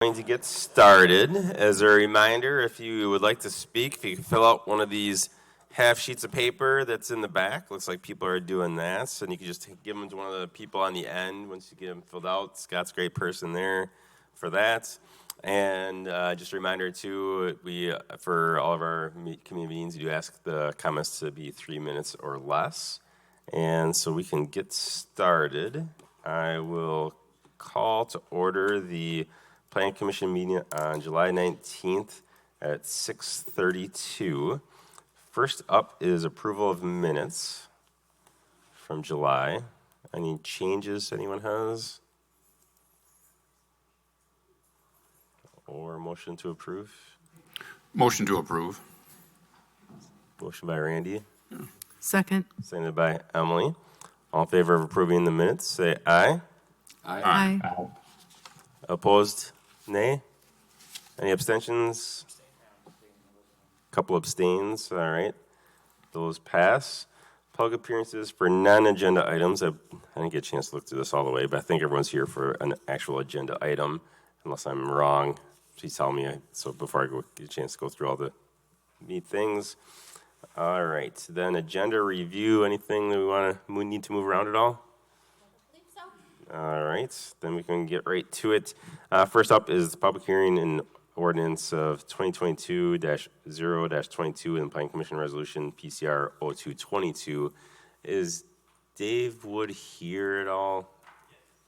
Going to get started. As a reminder, if you would like to speak, if you can fill out one of these half sheets of paper that's in the back. Looks like people are doing that, and you can just give them to one of the people on the end once you get them filled out. Scott's a great person there for that. And just a reminder too, we for all of our community meetings, we do ask the comments to be 3 minutes or less. And so we can get started. I will call to order the Planning Commission meeting on July 19th at 6:32. First up is approval of minutes from July. Any changes anyone has? Or motion to approve? Motion to approve. Motion by Randy. Second. Seconded by Emily. All in favor of approving the minutes, say aye. Aye. Opposed, nay. Any abstentions? Couple abstains, all right. Those pass. Public appearances for non-agenda items. I didn't get a chance to look through this all the way, but I think everyone's here for an actual agenda item, unless I'm wrong. Please tell me, so before I get a chance to go through all the neat things. All right, then agenda review. Anything that we need to move around at all? I believe so. All right, then we can get right to it. First up is the public hearing and ordinance of 2022-0-22 and Planning Commission Resolution PCR 0222. Is Dave Wood here at all?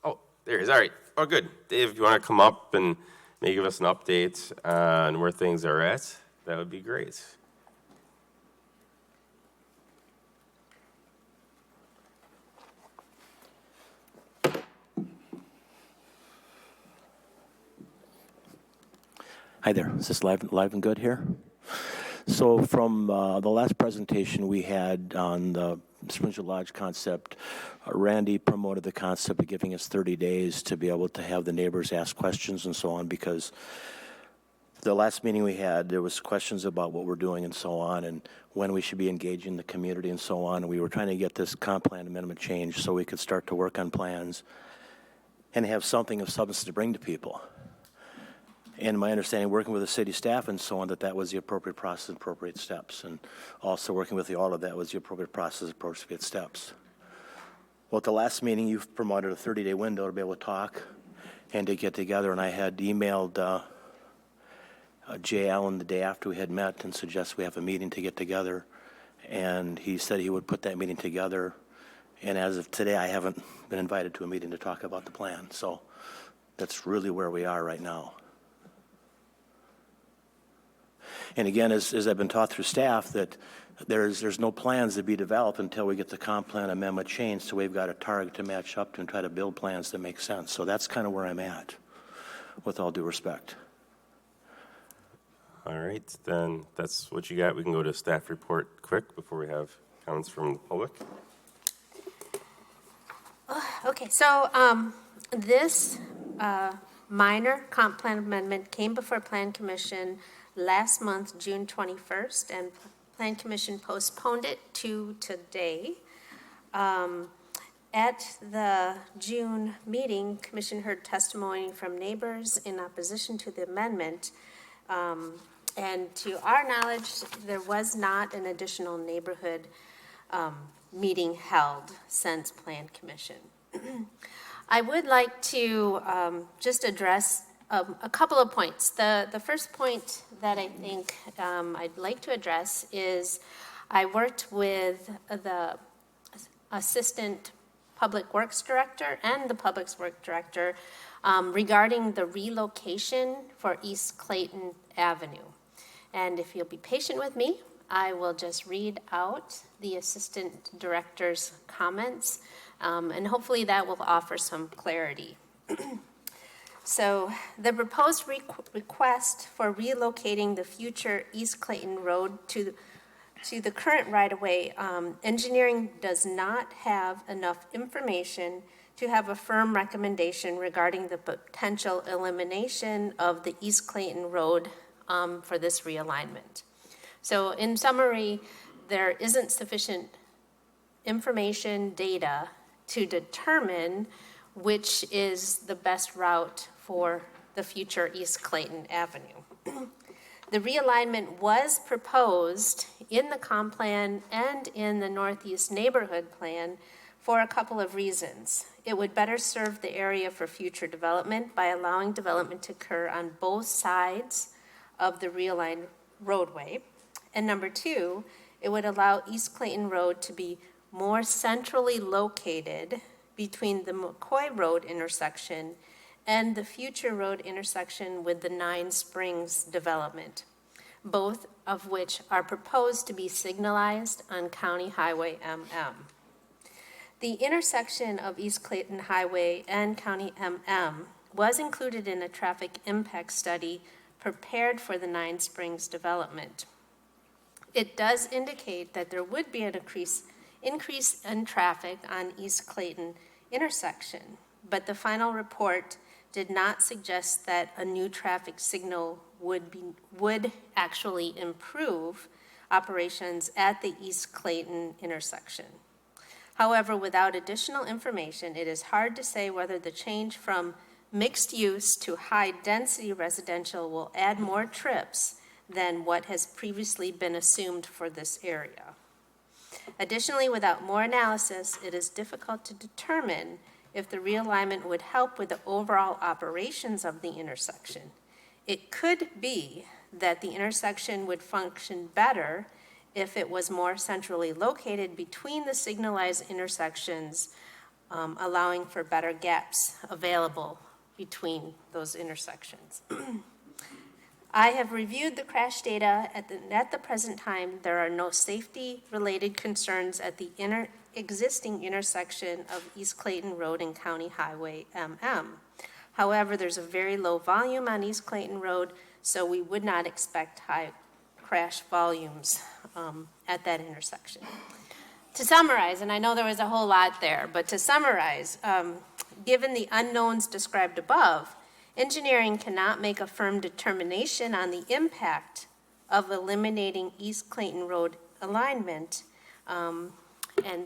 Oh, there he is. All right. Oh, good. Dave, if you want to come up and maybe give us an update on where things are at, that would be great. Hi there. Is this live and good here? So from the last presentation we had on the Springer Lodge concept, Randy promoted the concept of giving us 30 days to be able to have the neighbors ask questions and so on, because the last meeting we had, there was questions about what we're doing and so on, and when we should be engaging the community and so on. And we were trying to get this comp plan amendment changed so we could start to work on plans and have something of substance to bring to people. And my understanding, working with the city staff and so on, that was the appropriate process and appropriate steps. And also working with all of that was the appropriate process, appropriate steps. Well, at the last meeting, you promoted a 30-day window to be able to talk and to get together. And I had emailed Jay Allen the day after we had met and suggested we have a meeting to get together. And he said he would put that meeting together. And as of today, I haven't been invited to a meeting to talk about the plan. So that's really where we are right now. And again, as I've been taught through staff, that there's no plans to be developed until we get the comp plan amendment changed. So we've got a target to match up to and try to build plans that make sense. So that's kind of where I'm at, with all due respect. All right, then that's what you got. We can go to staff report quick before we have comments from the public. Okay, so this minor comp plan amendment came before Plan Commission last month, June 21st, and Plan Commission postponed it to today. At the June meeting, Commission heard testimony from neighbors in opposition to the amendment. And to our knowledge, there was not an additional neighborhood meeting held since Plan Commission. I would like to just address a couple of points. The first point that I think I'd like to address is I worked with the Assistant Public Works Director and the Public Works Director regarding the relocation for East Clayton Avenue. And if you'll be patient with me, I will just read out the Assistant Director's comments, and hopefully that will offer some clarity. So the proposed request for relocating the future East Clayton Road to the current right-of-way, engineering does not have enough information to have a firm recommendation regarding the potential elimination of the East Clayton Road for this realignment. So in summary, there isn't sufficient information, data to determine which is the best route for the future East Clayton Avenue. The realignment was proposed in the comp plan and in the Northeast Neighborhood Plan for a couple of reasons. It would better serve the area for future development by allowing development to occur on both sides of the realigned roadway. And number two, it would allow East Clayton Road to be more centrally located between the McCoy Road intersection and the future road intersection with the Nine Springs development, both of which are proposed to be signalized on County Highway MM. The intersection of East Clayton Highway and County MM was included in a traffic impact study prepared for the Nine Springs development. It does indicate that there would be an increase in traffic on East Clayton intersection, but the final report did not suggest that a new traffic signal would actually improve operations at the East Clayton intersection. However, without additional information, it is hard to say whether the change from mixed use to high-density residential will add more trips than what has previously been assumed for this area. Additionally, without more analysis, it is difficult to determine if the realignment would help with the overall operations of the intersection. It could be that the intersection would function better if it was more centrally located between the signalized intersections, allowing for better gaps available between those intersections. I have reviewed the crash data. At the present time, there are no safety-related concerns at the existing intersection of East Clayton Road and County Highway MM. However, there's a very low volume on East Clayton Road, so we would not expect high crash volumes at that intersection. To summarize, and I know there was a whole lot there, but to summarize, given the unknowns described above, engineering cannot make a firm determination on the impact of eliminating East Clayton Road alignment, and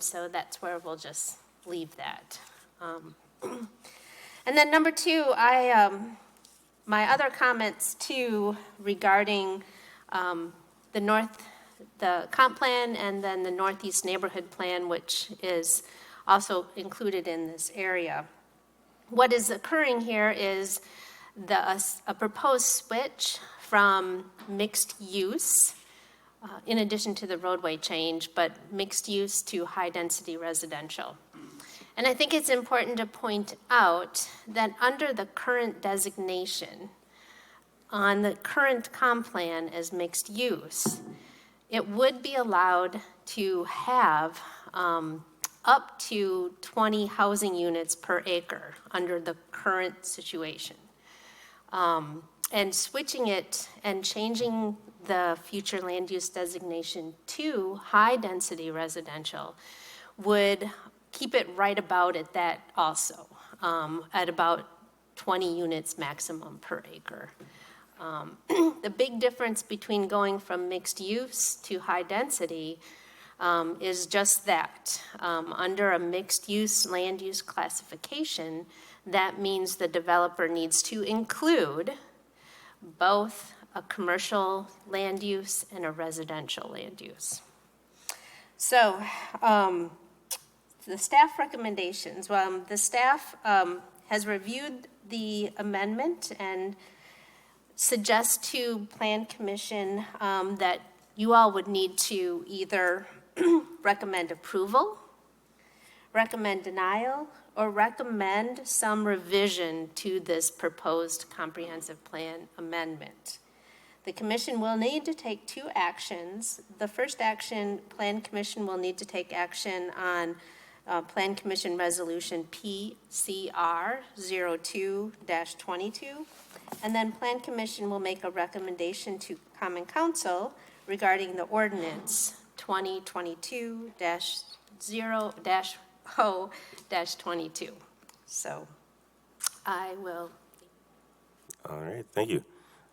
so that's where we'll just leave that. And then number two, my other comments too regarding the comp plan and then the Northeast Neighborhood Plan, which is also included in this area. What is occurring here is a proposed switch from mixed use, in addition to the roadway change, but mixed use to high-density residential. And I think it's important to point out that under the current designation, on the current comp plan as mixed use, it would be allowed to have up to 20 housing units per acre under the current situation. And switching it and changing the future land use designation to high-density residential would keep it right about at that also, at about 20 units maximum per acre. The big difference between going from mixed use to high density is just that. Under a mixed use land use classification, that means the developer needs to include both a commercial land use and a residential land use. So the staff recommendations, the staff has reviewed the amendment and suggests to Plan Commission that you all would need to either recommend approval, recommend denial, or recommend some revision to this proposed comprehensive plan amendment. The Commission will need to take two actions. The first action, Plan Commission will need to take action on Plan Commission Resolution PCR 02-22, and then Plan Commission will make a recommendation to Common Council regarding the ordinance 2022-0-22. So I will. All right, thank you.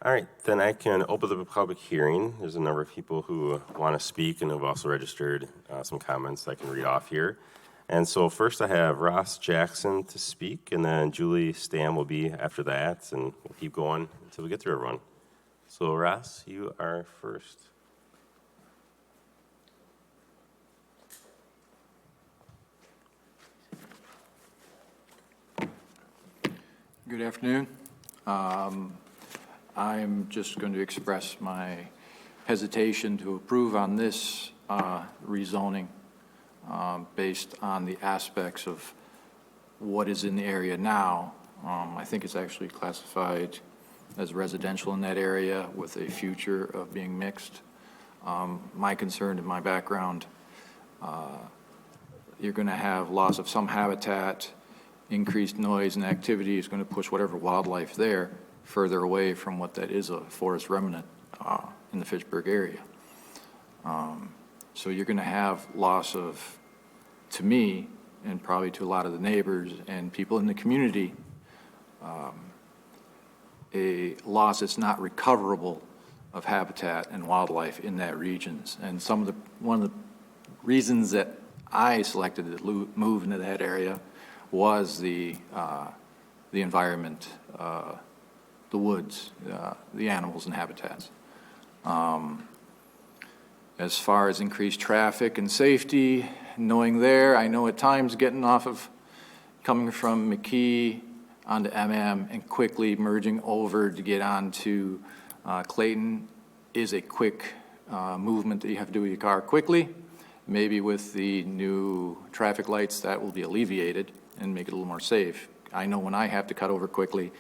All right, then I can open the public hearing. There's a number of people who want to speak and have also registered some comments I can read off here. And so first I have Ross Jackson to speak, and then Julie Stam will be after that, and we'll keep going until we get through everyone. So Ross, you are first. Good afternoon. I'm just going to express my hesitation to approve on this rezoning based on the aspects of what is in the area now. I think it's actually classified as residential in that area with a future of being mixed. My concern and my background, you're going to have loss of some habitat, increased noise and activity is going to push whatever wildlife there further away from what that is a forest remnant in the Fitchburg area. So you're going to have loss of, to me, and probably to a lot of the neighbors and people in the community, a loss that's not recoverable of habitat and wildlife in that regions. And one of the reasons that I selected to move into that area was the environment, the woods, the animals and habitats. As far as increased traffic and safety, knowing there, I know at times coming from McKee onto MM and quickly merging over to get onto Clayton is a quick movement that you have to do with your car quickly. Maybe with the new traffic lights that will be alleviated and make it a little more safe. I know when I have to cut over quickly,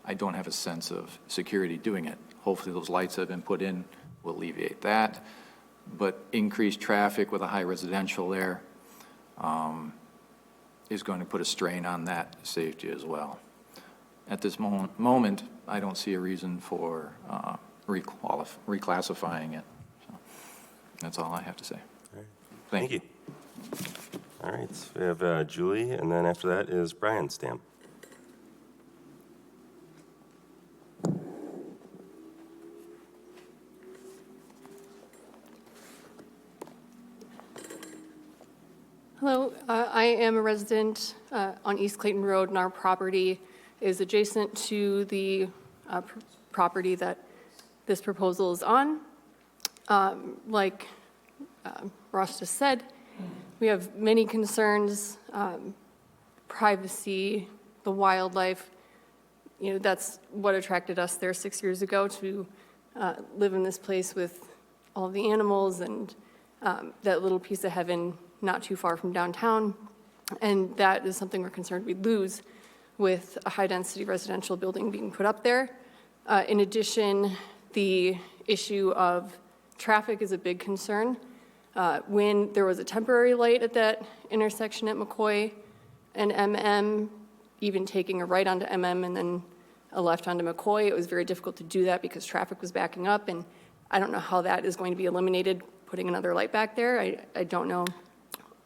I don't have a sense of security doing it. Hopefully those lights that have been put in will alleviate that. But increased traffic with a high residential there is going to put a strain on that safety as well. At this moment, I don't see a reason for reclassifying it. So that's all I have to say. All right. Thank you. All right, so we have Julie, and then after that is Brian Stam. Hello, I am a resident on East Clayton Road, and our property is adjacent to the property that this proposal is on. Like Ross just said, we have many concerns, privacy, the wildlife. You know, that's what attracted us there 6 years ago to live in this place with all the animals and that little piece of heaven not too far from downtown. And that is something we're concerned we'd lose with a high-density residential building being put up there. In addition, the issue of traffic is a big concern. When there was a temporary light at that intersection at McCoy and MM, even taking a right onto MM and then a left onto McCoy, it was very difficult to do that because traffic was backing up, and I don't know how that is going to be eliminated, putting another light back there. I don't know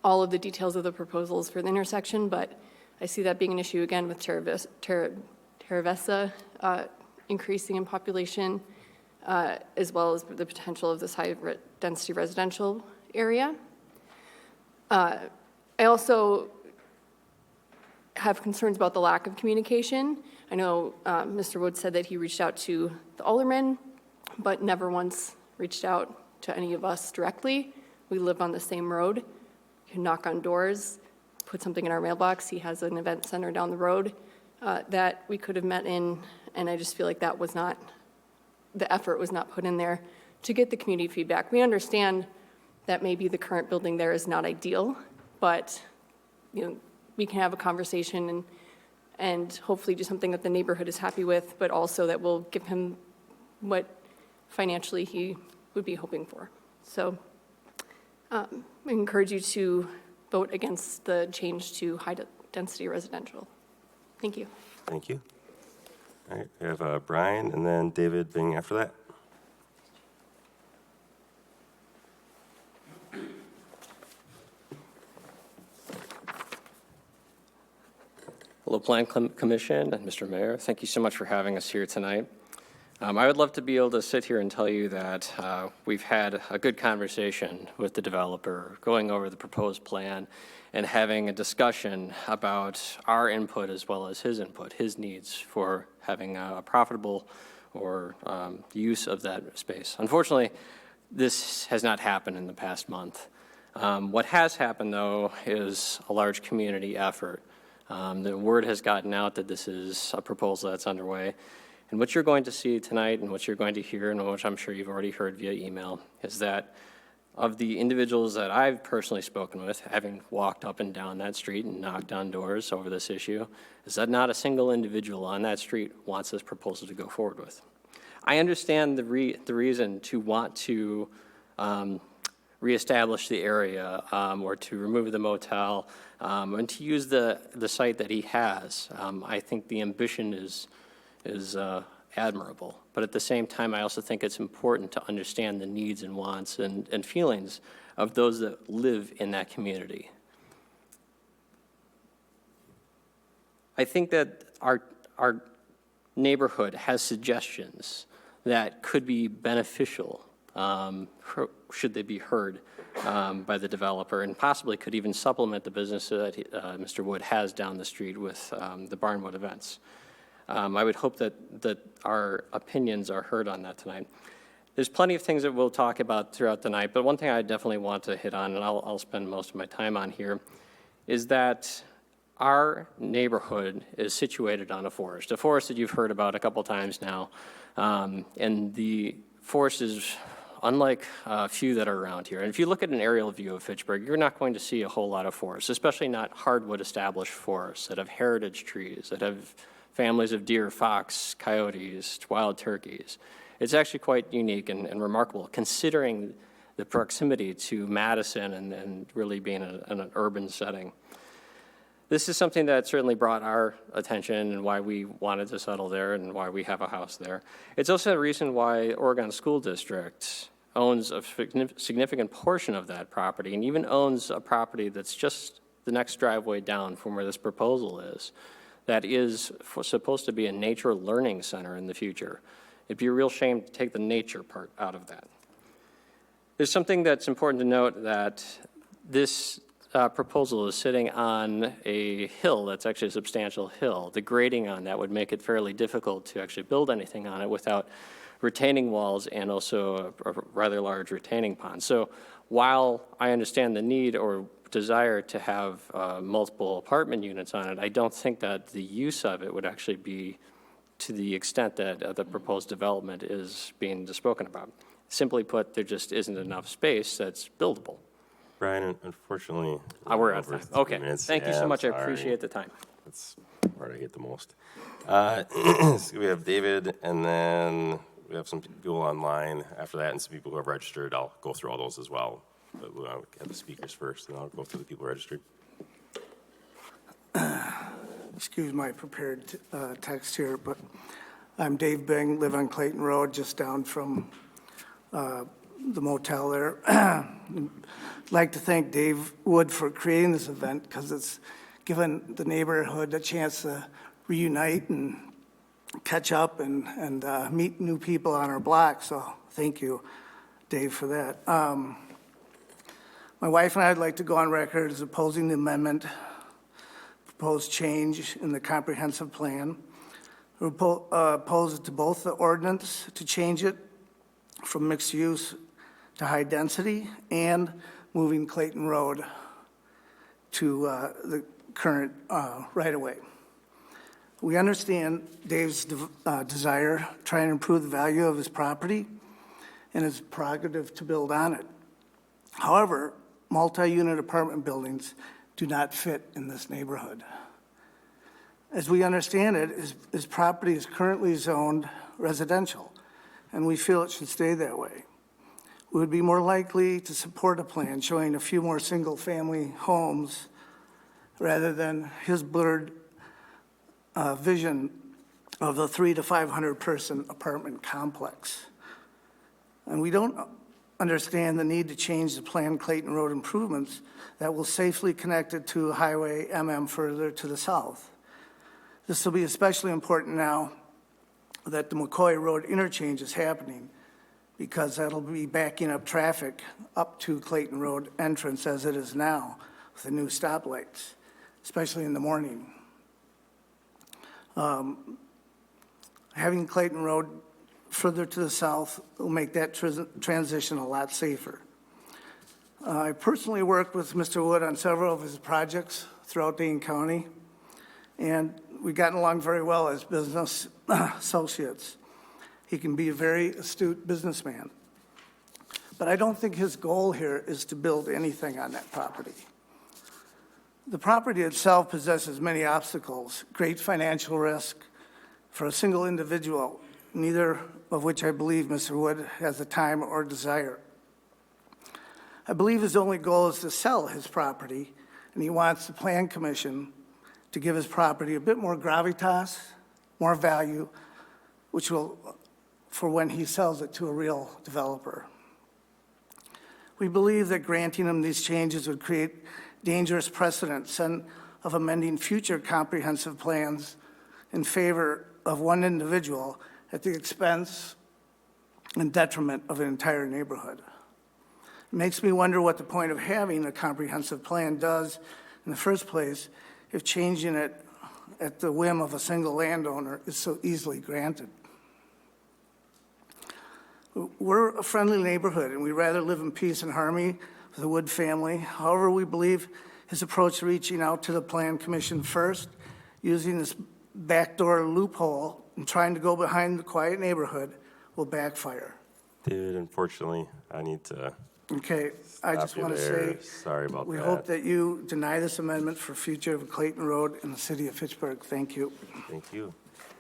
all of the details of the proposals for the intersection, but I see that being an issue again with Terravesa increasing in population, as well as the potential of this high-density residential area. I also have concerns about the lack of communication. I know Mr. Wood said that he reached out to the alderman, but never once reached out to any of us directly. We live on the same road. You can knock on doors, put something in our mailbox. He has an event center down the road that we could have met in, and I just feel like that was not, the effort was not put in there to get the community feedback. We understand that maybe the current building there is not ideal, but you know, we can have a conversation and hopefully do something that the neighborhood is happy with, but also that will give him what financially he would be hoping for. So I encourage you to vote against the change to high-density residential. Thank you. Thank you. All right, we have Brian, and then David being after that. Hello, Plan Commission and Mr. Mayor. Thank you so much for having us here tonight. I would love to be able to sit here and tell you that we've had a good conversation with the developer, going over the proposed plan and having a discussion about our input as well as his input, his needs for having a profitable or use of that space. Unfortunately, this has not happened in the past month. What has happened, though, is a large community effort. The word has gotten out that this is a proposal that's underway. And what you're going to see tonight and what you're going to hear, and which I'm sure you've already heard via email, is that of the individuals that I've personally spoken with, having walked up and down that street and knocked on doors over this issue, is that not a single individual on that street wants this proposal to go forward with. I understand the reason to want to reestablish the area or to remove the motel and to use the site that he has. I think the ambition is admirable. But at the same time, I also think it's important to understand the needs and wants and feelings of those that live in that community. I think that our neighborhood has suggestions that could be beneficial should they be heard by the developer, and possibly could even supplement the business that Mr. Wood has down the street with the Barnwood events. I would hope that our opinions are heard on that tonight. There's plenty of things that we'll talk about throughout the night, but one thing I definitely want to hit on, and I'll spend most of my time on here, is that our neighborhood is situated on a forest that you've heard about a couple times now. And the forest is unlike a few that are around here. And if you look at an aerial view of Fitchburg, you're not going to see a whole lot of forests, especially not hardwood established forests that have heritage trees, that have families of deer, fox, coyotes, wild turkeys. It's actually quite unique and remarkable, considering the proximity to Madison and really being in an urban setting. This is something that certainly brought our attention and why we wanted to settle there and why we have a house there. It's also a reason why Oregon School District owns a significant portion of that property and even owns a property that's just the next driveway down from where this proposal is. That is supposed to be a nature learning center in the future. It'd be a real shame to take the nature part out of that. There's something that's important to note, that this proposal is sitting on a hill that's actually a substantial hill. The grading on that would make it fairly difficult to actually build anything on it without retaining walls and also a rather large retaining pond. So while I understand the need or desire to have multiple apartment units on it, I don't think that the use of it would actually be to the extent that the proposed development is being spoken about. Simply put, there just isn't enough space that's buildable. Brian, unfortunately, We're out of time. Okay, thank you so much. I Sorry. appreciate the time. That's where I hate the most. So we have David, and then we have some people online after that, and some people who have registered. I'll go through all those as well. But we'll have the speakers first, and I'll go through the people registered. Excuse my prepared text here, but I'm Dave Bing, live on Clayton Road, just down from the motel there. I'd like to thank Dave Wood for creating this event, because it's given the neighborhood a chance to reunite and catch up and meet new people on our block. So thank you, Dave, for that. My wife and I would like to go on record as opposing the amendment, proposed change in the comprehensive plan. We oppose to both the ordinance to change it from mixed use to high density and moving Clayton Road to the current right-of-way. We understand Dave's desire to try and improve the value of his property and his prerogative to build on it. However, multi-unit apartment buildings do not fit in this neighborhood. As we understand it, his property is currently zoned residential, and we feel it should stay that way. We would be more likely to support a plan showing a few more single-family homes rather than his blurred vision of the 300 to 500 person apartment complex. And we don't understand the need to change the planned Clayton Road improvements that will safely connect it to Highway MM further to the south. This will be especially important now that the McCoy Road interchange is happening, because that'll be backing up traffic up to Clayton Road entrance as it is now with the new stoplights, especially in the morning. Having Clayton Road further to the south will make that transition a lot safer. I personally worked with Mr. Wood on several of his projects throughout Dane County, and we've gotten along very well as business associates. He can be a very astute businessman. But I don't think his goal here is to build anything on that property. The property itself possesses many obstacles, great financial risk for a single individual, neither of which I believe Mr. Wood has the time or desire. I believe his only goal is to sell his property, and he wants the Plan Commission to give his property a bit more gravitas, more value, which will, for when he sells it to a real developer. We believe that granting him these changes would create dangerous precedents of amending future comprehensive plans in favor of one individual at the expense and detriment of an entire neighborhood. It makes me wonder what the point of having a comprehensive plan does in the first place if changing it at the whim of a single landowner is so easily granted. We're a friendly neighborhood, and we'd rather live in peace and harmony with the Wood family. However, we believe his approach to reaching out to the Plan Commission first, using this backdoor loophole and trying to go behind the quiet neighborhood, will backfire. David, unfortunately, I need to Okay, I just want to say, sorry about we that. hope that you deny this amendment for future of Clayton Road in the city of Fitchburg. Thank you. Thank you.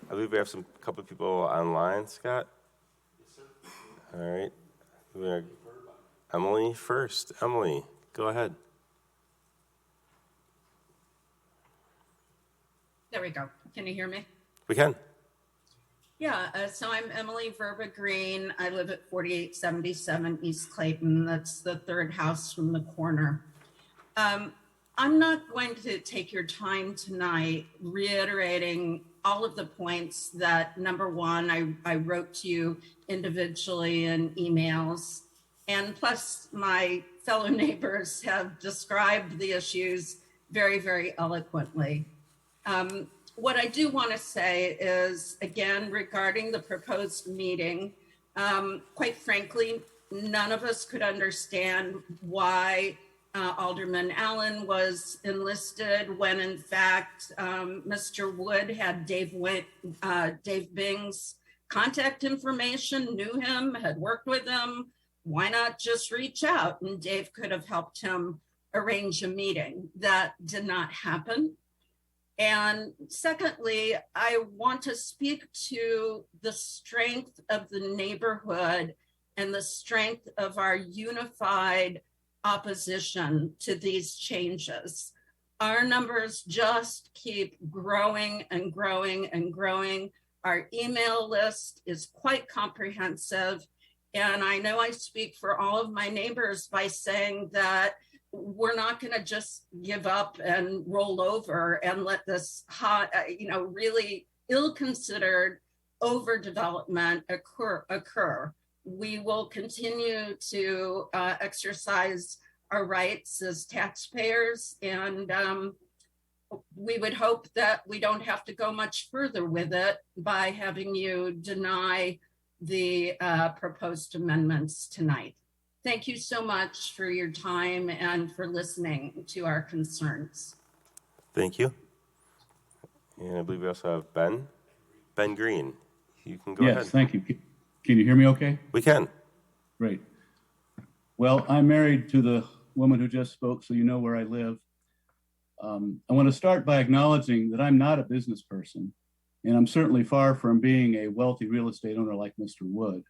I believe we have a couple of people online, Scott. All right. We have Emily first. Emily, go ahead. There we go. Can you hear me? We can. Yeah, so I'm Emily Verba Green. I live at 4877 East Clayton. That's the third house from the corner. I'm not going to take your time tonight reiterating all of the points that, number one, I wrote to you individually in emails, and plus my fellow neighbors have described the issues very, very eloquently. What I do want to say is, again, regarding the proposed meeting, quite frankly, none of us could understand why Alderman Allen was enlisted when, in fact, Mr. Wood had Dave Bing's contact information, knew him, had worked with him. Why not just reach out? And Dave could have helped him arrange a meeting. That did not happen. And secondly, I want to speak to the strength of the neighborhood and the strength of our unified opposition to these changes. Our numbers just keep growing and growing and growing. Our email list is quite comprehensive. And I know I speak for all of my neighbors by saying that we're not going to just give up and roll over and let this really ill-considered overdevelopment occur. We will continue to exercise our rights as taxpayers, and we would hope that we don't have to go much further with it by having you deny the proposed amendments tonight. Thank you so much for your time and for listening to our concerns. Thank you. And I believe we also have Ben Green. You can go ahead. Yes, thank you. Can you hear me okay? We can. Great. Well, I'm married to the woman who just spoke, so you know where I live. I want to start by acknowledging that I'm not a business person, and I'm certainly far from being a wealthy real estate owner like Mr. Wood.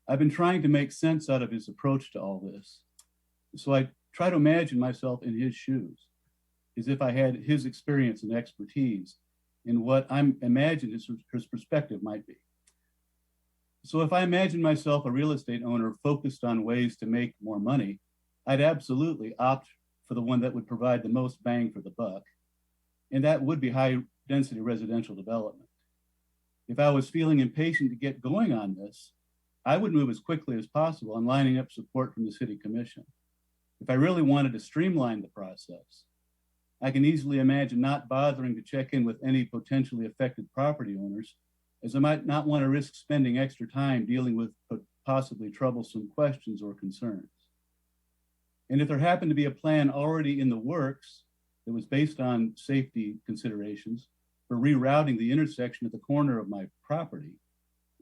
I've been trying to make sense out of his approach to all this. So I try to imagine myself in his shoes, as if I had his experience and expertise in what I'm imagining his perspective might be. So if I imagine myself a real estate owner focused on ways to make more money, I'd absolutely opt for the one that would provide the most bang for the buck. And that would be high density residential development. If I was feeling impatient to get going on this, I would move as quickly as possible on lining up support from the City Commission. If I really wanted to streamline the process, I can easily imagine not bothering to check in with any potentially affected property owners, as I might not want to risk spending extra time dealing with possibly troublesome questions or concerns. And if there happened to be a plan already in the works that was based on safety considerations for rerouting the intersection at the corner of my property,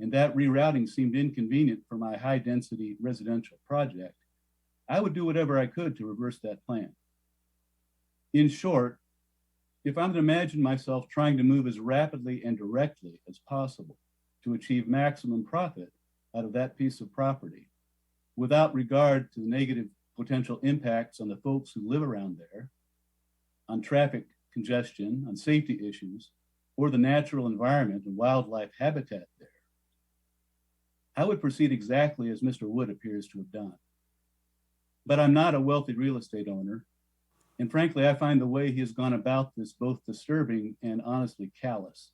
and that rerouting seemed inconvenient for my high-density residential project, I would do whatever I could to reverse that plan. In short, if I'm to imagine myself trying to move as rapidly and directly as possible to achieve maximum profit out of that piece of property, without regard to the negative potential impacts on the folks who live around there, on traffic congestion, on safety issues, or the natural environment and wildlife habitat there, I would proceed exactly as Mr. Wood appears to have done. But I'm not a wealthy real estate owner, and frankly, I find the way he has gone about this both disturbing and honestly callous.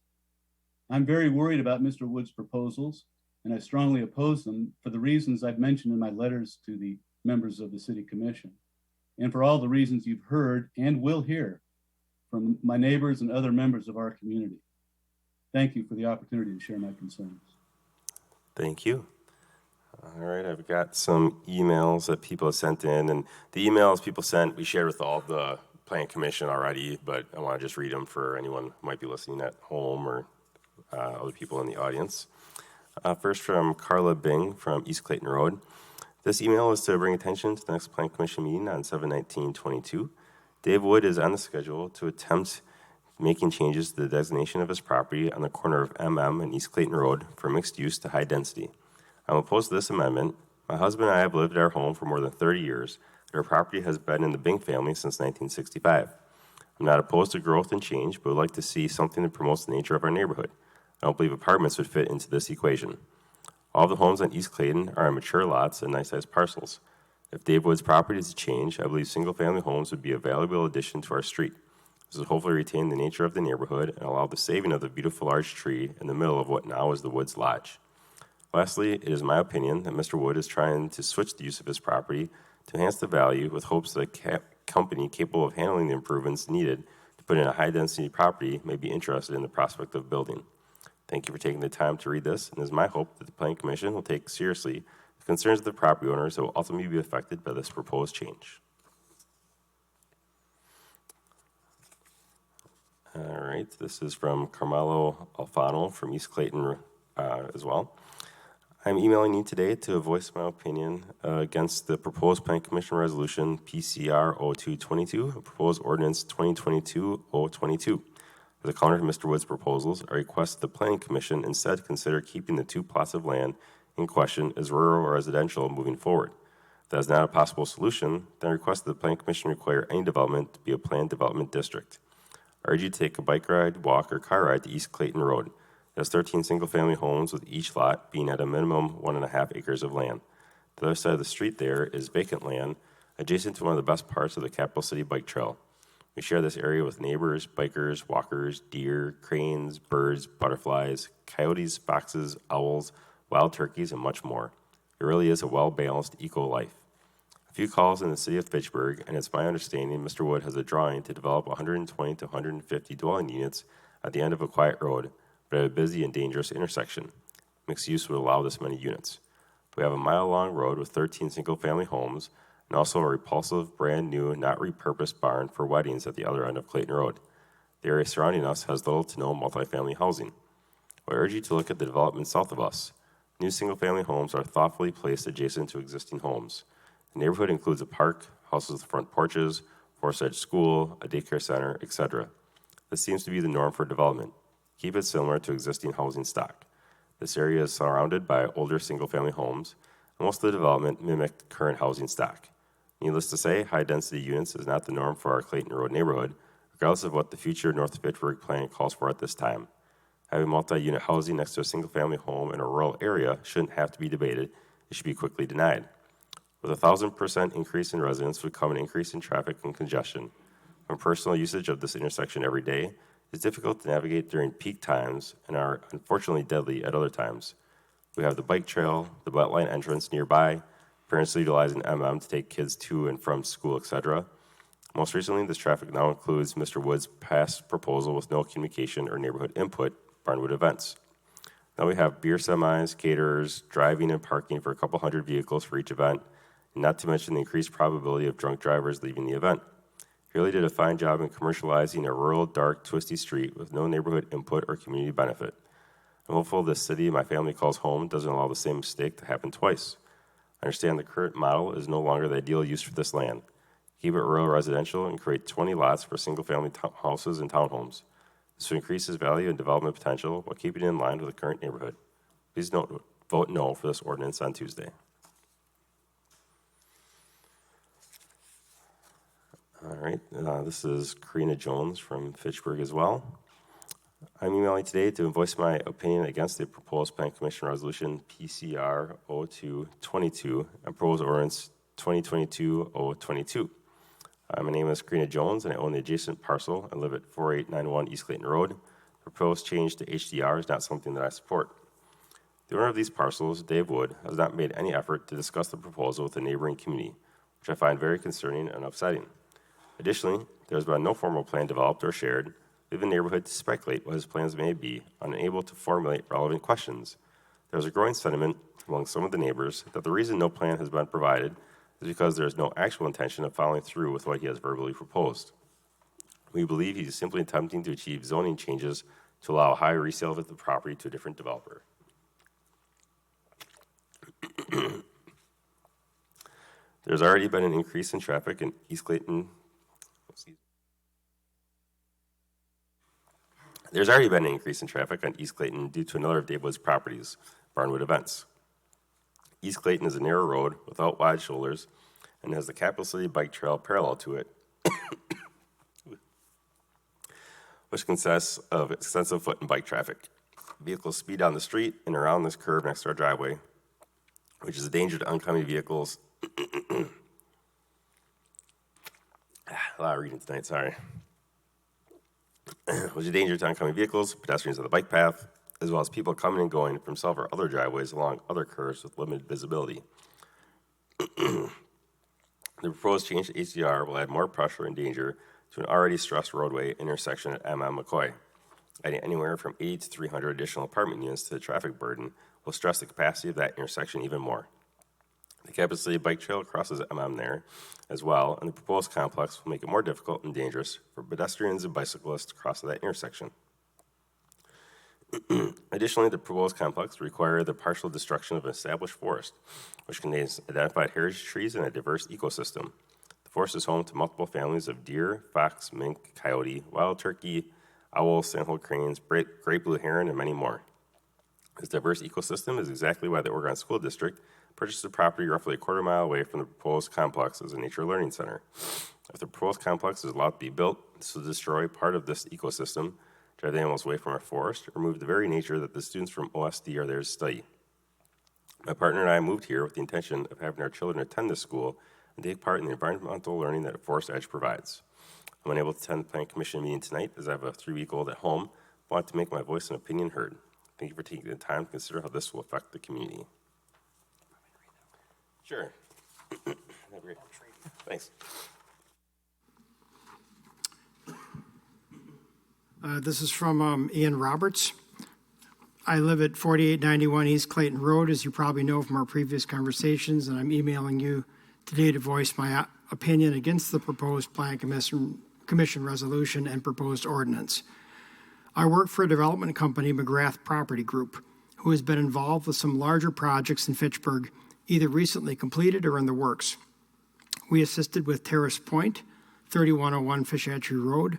I'm very worried about Mr. Wood's proposals, and I strongly oppose them for the reasons I've mentioned in my letters to the members of the City Commission, and for all the reasons you've heard and will hear from my neighbors and other members of our community. Thank you for the opportunity to share my concerns. Thank you. All right, I've got some emails that people have sent in, and the emails people sent, we shared with all the Plan Commission already, but I want to just read them for anyone who might be listening at home or other people in the audience. First from Carla Bing from East Clayton Road. This email is to bring attention to the next Plan Commission meeting on 7/19/22. Dave Wood is on the schedule to attempt making changes to the designation of his property on the corner of MM and East Clayton Road from mixed use to high density. I'm opposed to this amendment. My husband and I have lived at our home for more than 30 years, and our property has been in the Bing family since 1965. I'm not opposed to growth and change, but would like to see something that promotes the nature of our neighborhood. I don't believe apartments would fit into this equation. All the homes on East Clayton are on mature lots and nice-sized parcels. If Dave Wood's property is to change, I believe single-family homes would be a valuable addition to our street. This would hopefully retain the nature of the neighborhood and allow the saving of the beautiful large tree in the middle of what now is the Woods Lodge. Lastly, it is my opinion that Mr. Wood is trying to switch the use of his property to enhance the value with hopes that a company capable of handling the improvements needed to put in a high-density property may be interested in the prospect of building. Thank you for taking the time to read this, and it is my hope that the Planning Commission will take seriously the concerns of the property owners that will ultimately be affected by this proposed change. All right, this is from Carmelo Alfano from East Clayton as well. I'm emailing you today to voice my opinion against the proposed Planning Commission Resolution PCR 0222, a proposed ordinance 2022-022. As a counter to Mr. Wood's proposals, I request the Planning Commission instead consider keeping the two plots of land in question as rural or residential moving forward. If that is not a possible solution, then I request that the Planning Commission require any development to be a planned development district. I urge you to take a bike ride, walk, or car ride to East Clayton Road. It has 13 single-family homes, with each lot being at a minimum 1.5 acres of land. The other side of the street there is vacant land, adjacent to one of the best parts of the Capital City Bike Trail. We share this area with neighbors, bikers, walkers, deer, cranes, birds, butterflies, coyotes, foxes, owls, wild turkeys, and much more. It really is a well-balanced eco-life. A few calls in the city of Fitchburg, and it's my understanding Mr. Wood has a drawing to develop 120 to 150 dwelling units at the end of a quiet road, but at a busy and dangerous intersection. Mixed use would allow this many units. We have a mile-long road with 13 single-family homes, and also a repulsive, brand-new, not repurposed barn for weddings at the other end of Clayton Road. The area surrounding us has little to no multifamily housing. I urge you to look at the development south of us. New single-family homes are thoughtfully placed adjacent to existing homes. The neighborhood includes a park, houses with front porches, Forest Edge School, a daycare center, etc. This seems to be the norm for development. Keep it similar to existing housing stock. This area is surrounded by older single-family homes, and most of the development mimicked current housing stock. Needless to say, high-density units is not the norm for our Clayton Road neighborhood, regardless of what the future North Fitchburg plan calls for at this time. Having multi-unit housing next to a single-family home in a rural area shouldn't have to be debated. It should be quickly denied. With a 1,000% increase in residents would come an increase in traffic and congestion. From personal usage of this intersection every day, It's difficult to navigate during peak times and are unfortunately deadly at other times. We have the bike trail, the wetline entrance nearby, parents utilizing to take kids to and from school, etc. Most recently, this traffic now includes Mr. Wood's past proposal with no communication or neighborhood input, Barnwood events. Now we have beer semis, caterers, driving and parking for a couple hundred vehicles for each event, and not to mention the increased probability of drunk drivers leaving the event. He really did a fine job in commercializing a rural, dark, twisty street with no neighborhood input or community benefit. I'm hopeful this city my family calls home doesn't allow the same mistake to happen twice. I understand the current model is no longer the ideal use for this land. Keep it rural residential and create 20 lots for single-family houses and townhomes. This will increase its value and development potential while keeping it in line with the current neighborhood. Please vote no for this ordinance on Tuesday. All right, this is Karina Jones from Fitchburg as well. I'm emailing today to voice my opinion against the proposed Plan Commission Resolution PCR 0222 and proposed ordinance 2022-022. My name is Karina Jones, and I own the adjacent parcel and live at 4891 East Clayton Road. The proposed change to HDR is not something that I support. The owner of these parcels, Dave Wood, has not made any effort to discuss the proposal with the neighboring community, which I find very concerning and upsetting. Additionally, there has been no formal plan developed or shared, leaving the neighborhood to speculate what his plans may be, unable to formulate relevant questions. There is a growing sentiment among some of the neighbors that the reason no plan has been provided is because there is no actual intention of following through with what he has verbally proposed. We believe he is simply attempting to achieve zoning changes to allow a high resale of the property to a different developer. There's already been an increase in traffic in East Clayton. There's already been an increase in traffic on East Clayton due to another of Dave Wood's properties, Barnwood Events. East Clayton is a narrow road without wide shoulders and has the Capital City Bike Trail parallel to it, which consists of extensive foot and bike traffic. Vehicles speed down the street and around this curve next to our driveway, which is a danger to oncoming vehicles. A lot of reading tonight, sorry. Which is a danger to oncoming vehicles, pedestrians on the bike path, as well as people coming and going from several other driveways along other curves with limited visibility. The proposed change to HDR will add more pressure and danger to an already stressed roadway intersection at McCoy. Adding anywhere from 80 to 300 additional apartment units to the traffic burden will stress the capacity of that intersection even more. The Capital City Bike Trail crosses there as well, and the proposed complex will make it more difficult and dangerous for pedestrians and bicyclists to cross that intersection. Additionally, the proposed complex requires the partial destruction of an established forest, which contains identified heritage trees and a diverse ecosystem. The forest is home to multiple families of deer, fox, mink, coyote, wild turkey, owl, sandhill cranes, great blue heron, and many more. This diverse ecosystem is exactly why the Oregon School District purchased the property roughly a quarter mile away from the proposed complex as a nature learning center. If the proposed complex is allowed to be built, this will destroy part of this ecosystem, drive the animals away from our forest, remove the very nature that the students from OSD are there to study. My partner and I moved here with the intention of having our children attend this school and take part in the environmental learning that Forest Edge provides. I'm unable to attend the Plan Commission meeting tonight as I have a 3-week-old at home. I want to make my voice and opinion heard. Thank you for taking the time to consider how this will affect the community. Sure. Thanks. This is from Ian Roberts. I live at 4891 East Clayton Road, as you probably know from our previous conversations, and I'm emailing you today to voice my opinion against the proposed Plan Commission resolution and proposed ordinance. I work for a development company, McGrath Property Group, who has been involved with some larger projects in Fitchburg, either recently completed or in the works. We assisted with Terrace Point, 3101 Fish Hatchery Road,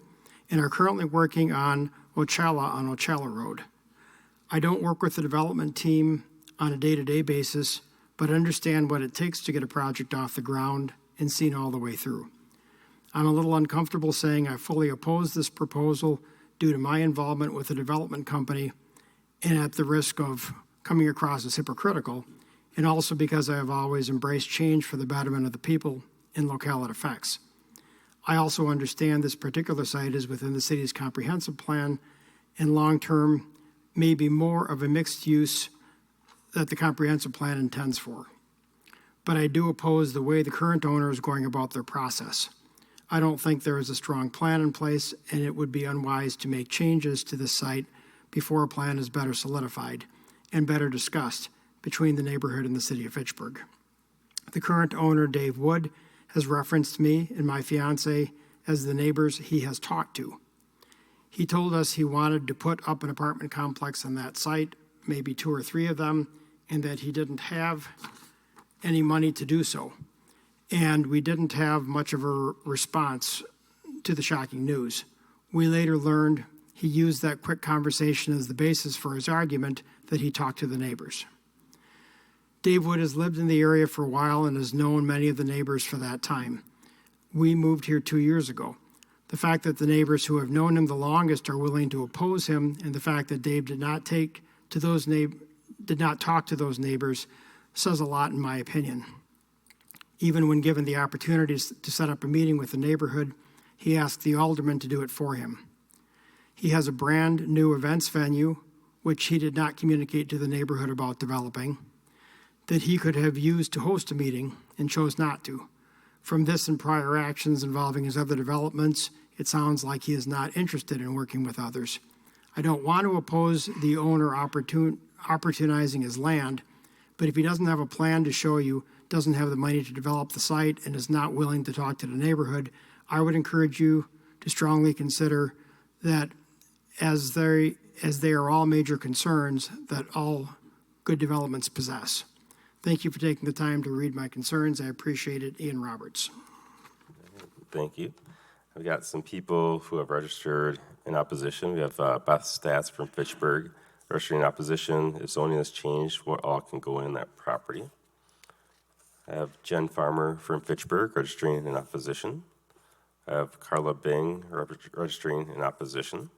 and are currently working on Ocala Road. I don't work with the development team on a day-to-day basis, but understand what it takes to get a project off the ground and seen all the way through. I'm a little uncomfortable saying I fully oppose this proposal due to my involvement with the development company and at the risk of coming across as hypocritical, and also because I have always embraced change for the betterment of the people in locale it affects. I also understand this particular site is within the city's comprehensive plan and long-term may be more of a mixed use that the comprehensive plan intends for. But I do oppose the way the current owner is going about their process. I don't think there is a strong plan in place, and it would be unwise to make changes to this site before a plan is better solidified and better discussed between the neighborhood and the city of Fitchburg. The current owner, Dave Wood, has referenced me and my fiance as the neighbors he has talked to. He told us he wanted to put up an apartment complex on that site, maybe 2 or 3 of them, and that he didn't have any money to do so. And we didn't have much of a response to the shocking news. We later learned he used that quick conversation as the basis for his argument that he talked to the neighbors. Dave Wood has lived in the area for a while and has known many of the neighbors for that time. We moved here 2 years ago. The fact that the neighbors who have known him the longest are willing to oppose him, and the fact that Dave did not talk to those neighbors says a lot in my opinion. Even when given the opportunity to set up a meeting with the neighborhood, he asked the alderman to do it for him. He has a brand new events venue, which he did not communicate to the neighborhood about developing, that he could have used to host a meeting and chose not to. From this and prior actions involving his other developments, it sounds like he is not interested in working with others. I don't want to oppose the owner opportunizing his land, but if he doesn't have a plan to show you, doesn't have the money to develop the site, and is not willing to talk to the neighborhood, I would encourage you to strongly consider that as they are all major concerns that all good developments possess. Thank you for taking the time to read my concerns. I appreciate it. Ian Roberts. Thank you. I've got some people who have registered in opposition. We have Beth Stats from Fitchburg registering in opposition. If zoning has changed, what all can go in that property? I have Jen Farmer from Fitchburg registering in opposition. I have Carla Bing registering in opposition.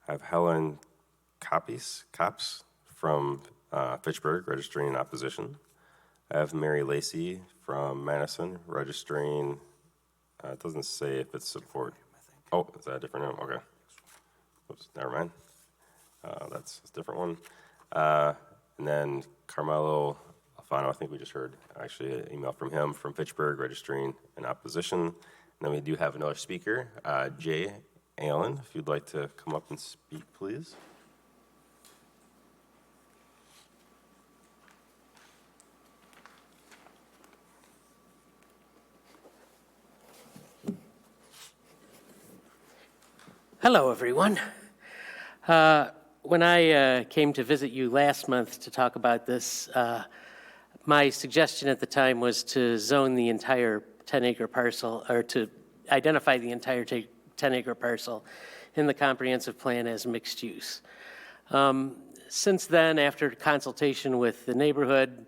I have Helen Cops from Fitchburg registering in opposition. I have Mary Lacey from Madison registering. It doesn't say if it's support. Oh, is that a different name? Okay. Oops, never mind. That's a different one. And then Carmelo Alfano, I think we just heard actually an email from him from Fitchburg registering in opposition. And then we do have another speaker, Jay Allen, if you'd like to come up and speak, please. Hello, everyone. When I came to visit you last month to talk about this, my suggestion at the time was to zone the entire 10-acre parcel, or to identify the entire 10-acre parcel in the comprehensive plan as mixed use. Since then, after consultation with the neighborhood,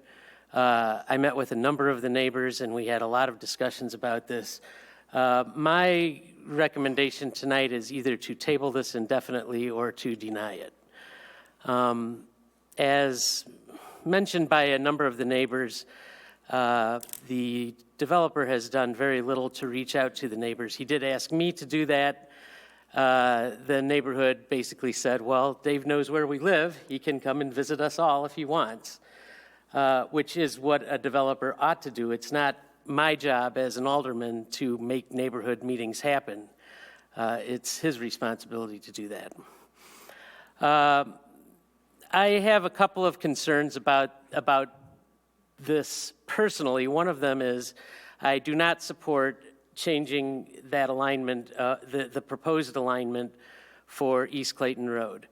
I met with a number of the neighbors, and we had a lot of discussions about this. My recommendation tonight is either to table this indefinitely or to deny it. As mentioned by a number of the neighbors, the developer has done very little to reach out to the neighbors. He did ask me to do that. The neighborhood basically said, well, Dave knows where we live. He can come and visit us all if he wants, which is what a developer ought to do. It's not my job as an alderman to make neighborhood meetings happen. It's his responsibility to do that. I have a couple of concerns about this personally. One of them is I do not support changing that alignment, the proposed alignment for East Clayton Road.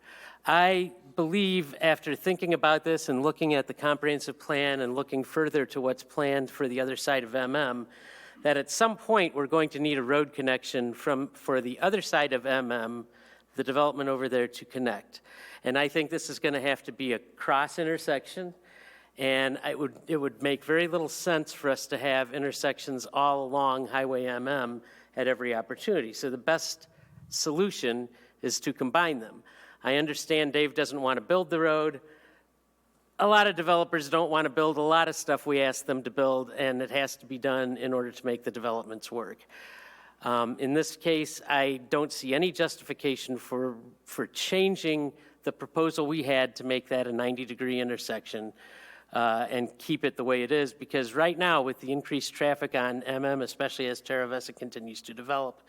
I believe, after thinking about this and looking at the comprehensive plan and looking further to what's planned for the other side of MM, that at some point we're going to need a road connection for the other side of MM, the development over there, to connect. And I think this is going to have to be a cross intersection, and it would make very little sense for us to have intersections all along Highway MM at every opportunity. So the best solution is to combine them. I understand Dave doesn't want to build the road. A lot of developers don't want to build a lot of stuff we ask them to build, and it has to be done in order to make the developments work. In this case, I don't see any justification for changing the proposal we had to make that a 90-degree intersection and keep it the way it is, because right now, with the increased traffic on MM, especially as Terra Vista continues to develop,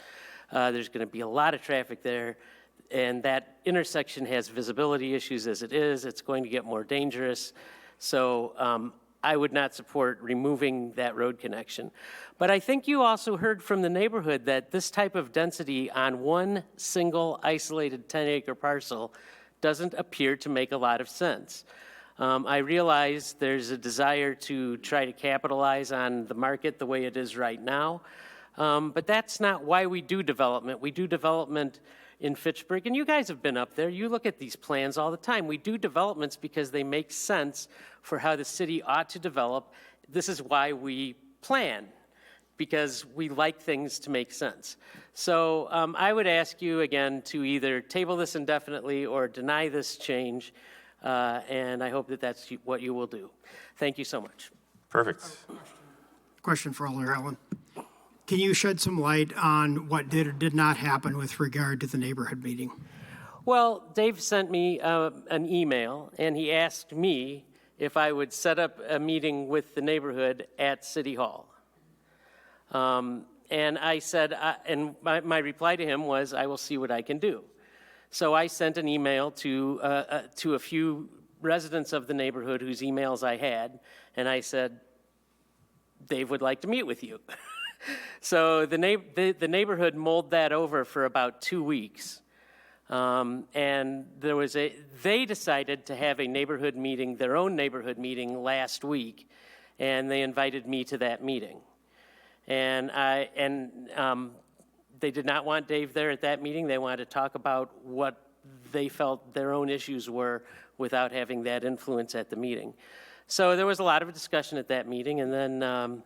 there's going to be a lot of traffic there, and that intersection has visibility issues as it is. It's going to get more dangerous. So I would not support removing that road connection. But I think you also heard from the neighborhood that this type of density on one single isolated 10-acre parcel doesn't appear to make a lot of sense. I realize there's a desire to try to capitalize on the market the way it is right now, but that's not why we do development. We do development in Fitchburg, and you guys have been up there. You look at these plans all the time. We do developments because they make sense for how the city ought to develop. This is why we plan, because we like things to make sense. So I would ask you again to either table this indefinitely or deny this change, and I hope that that's what you will do. Thank you so much. Perfect. Question for Alder Allen. Can you shed some light on what did or did not happen with regard to the neighborhood meeting? Well, Dave sent me an email, and he asked me if I would set up a meeting with the neighborhood at City Hall. And I said, and my reply to him was, I will see what I can do. So I sent an email to a few residents of the neighborhood whose emails I had, and I said, Dave would like to meet with you. So the neighborhood mulled that over for about 2 weeks. And they decided to have a neighborhood meeting, their own neighborhood meeting last week, and they invited me to that meeting. And they did not want Dave there at that meeting. They wanted to talk about what they felt their own issues were without having that influence at the meeting. So there was a lot of discussion at that meeting, and then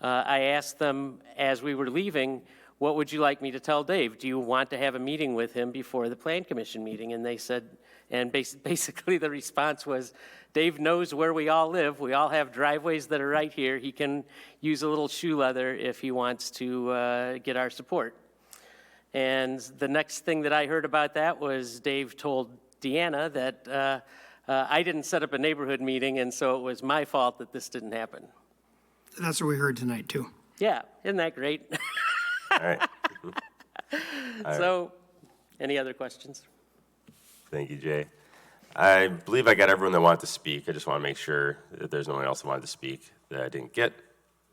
I asked them as we were leaving, what would you like me to tell Dave? Do you want to have a meeting with him before the Plan Commission meeting? And they said, and basically the response was, Dave knows where we all live. We all have driveways that are right here. He can use a little shoe leather if he wants to get our support. And the next thing that I heard about that was Dave told Deanna that I didn't set up a neighborhood meeting, and so it was my fault that this didn't happen. That's what we heard tonight, too. Yeah, isn't that great? All right. So, any other questions? Thank you, Jay. I believe I got everyone that wanted to speak. I just want to make sure that there's no one else that wanted to speak that I didn't get.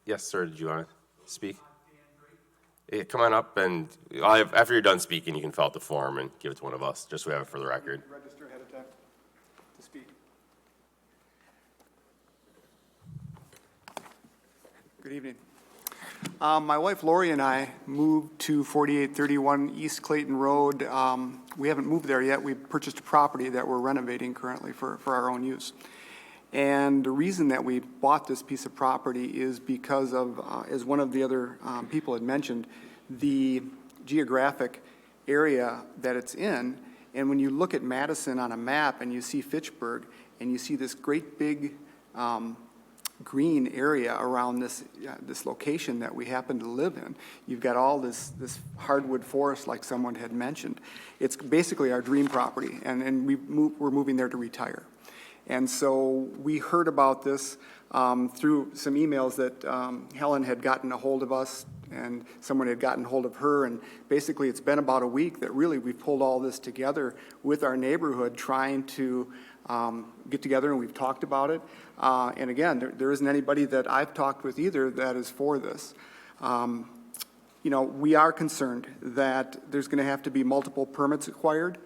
Yes, sir, did you want to speak? Yeah, come on up, and after you're done speaking, you can fill out the form and give it to one of us, just so we have it for the record. Register ahead of time to speak. Good evening. My wife Lori and I moved to 4831 East Clayton Road. We haven't moved there yet. We purchased a property that we're renovating currently for our own use. And the reason that we bought this piece of property is because of, as one of the other people had mentioned, the geographic area that it's in. And when you look at Madison on a map and you see Fitchburg and you see this great big green area around this location that we happen to live in. You've got all this hardwood forest like someone had mentioned. It's basically our dream property, and we're moving there to retire. And so we heard about this through some emails that Helen had gotten a hold of us, and someone had gotten hold of her, and basically it's been about a week that really we pulled all this together with our neighborhood, trying to get together, and we've talked about it. And again, there isn't anybody that I've talked with either that is for this. We are concerned that there's going to have to be multiple permits acquired,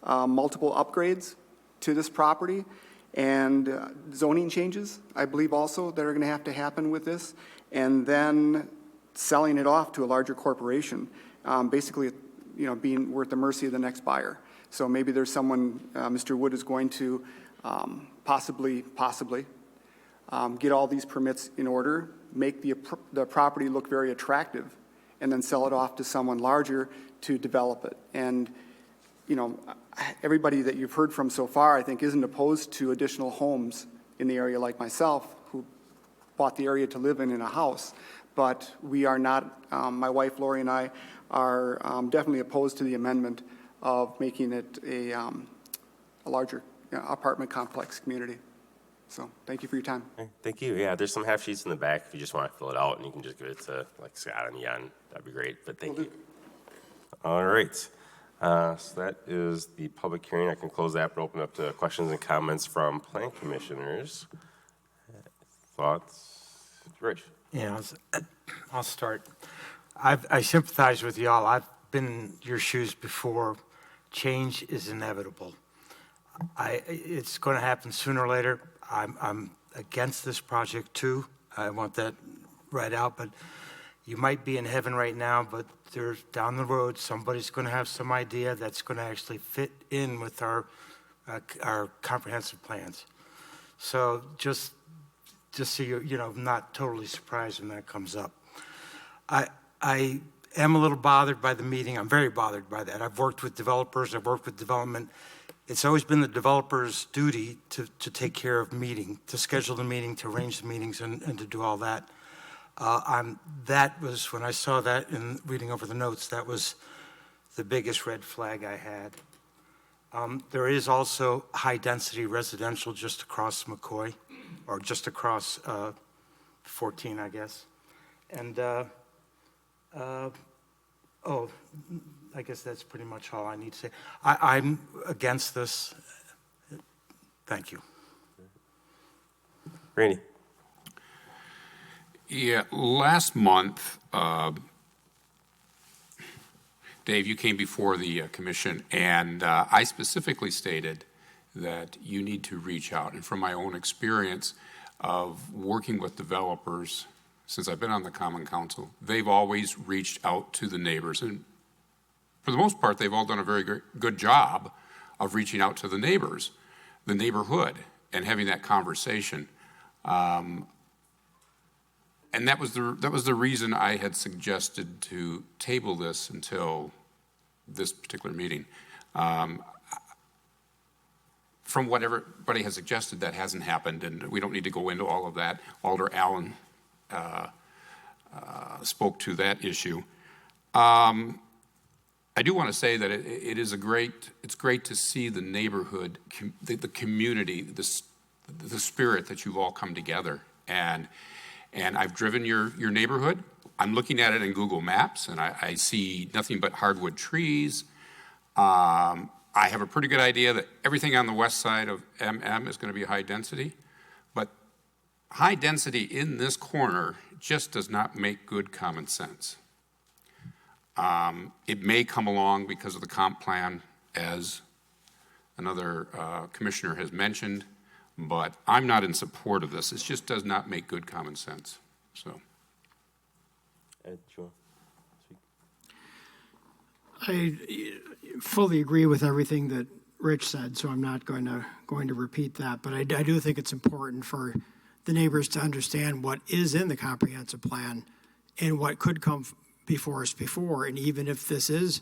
multiple upgrades to this property, and zoning changes, I believe also, that are going to have to happen with this, and then selling it off to a larger corporation, basically, we're at the mercy of the next buyer. So maybe there's someone, Mr. Wood is going to possibly get all these permits in order, make the property look very attractive, and then sell it off to someone larger to develop it. And, everybody that you've heard from so far, I think, isn't opposed to additional homes in the area like myself, who bought the area to live in a house. but we are not, my wife Lori and I are definitely opposed to the amendment of making it a larger apartment complex community. So thank you for your time. Okay, thank you. Yeah, there's some half sheets in the back if you just want to fill it out, and you can just give it to like Scott and Jan. That'd be great. But thank you. All right. So that is the public hearing. I can close that and open up to questions and comments from plan commissioners. Thoughts? Rich? Yeah, I'll start. I sympathize with y'all. I've been in your shoes before. Change is inevitable. It's going to happen sooner or later. I'm against this project too. I want that right out. But you might be in heaven right now, but there's down the road somebody's going to have some idea that's going to actually fit in with our comprehensive plans. So just so you're not totally surprised when that comes up. I am a little bothered by the meeting. I'm very bothered by that. I've worked with developers. I've worked with development. It's always been the developer's duty to take care of meeting, to schedule the meeting, to arrange the meetings, and to do all that. That was, when I saw that in reading over the notes, that was the biggest red flag I had. There is also high-density residential just across McCoy, or just across 14, I guess. And, I guess that's pretty much all I need to say. I'm against this. Thank you. Randy? Yeah, last month, Dave, you came before the commission, and I specifically stated that you need to reach out. And from my own experience of working with developers, since I've been on the Common Council, they've always reached out to the neighbors. And for the most part, they've all done a very good job of reaching out to the neighbors, the neighborhood, and having that conversation. And that was the reason I had suggested to table this until this particular meeting. From what everybody has suggested, that hasn't happened, and we don't need to go into all of that. Alder Allen spoke to that issue. I do want to say that it's great to see the neighborhood, the community, the spirit that you've all come together. And I've driven your neighborhood. I'm looking at it in Google Maps, and I see nothing but hardwood trees. I have a pretty good idea that everything on the west side of MM is going to be high density. But high density in this corner just does not make good common sense. It may come along because of the comp plan, as another commissioner has mentioned, but I'm not in support of this. It just does not make good common sense. So, Ed, sure. I fully agree with everything that Rich said, so I'm not going to repeat that. But I do think it's important for the neighbors to understand what is in the comprehensive plan and what could come before us before. And even if this is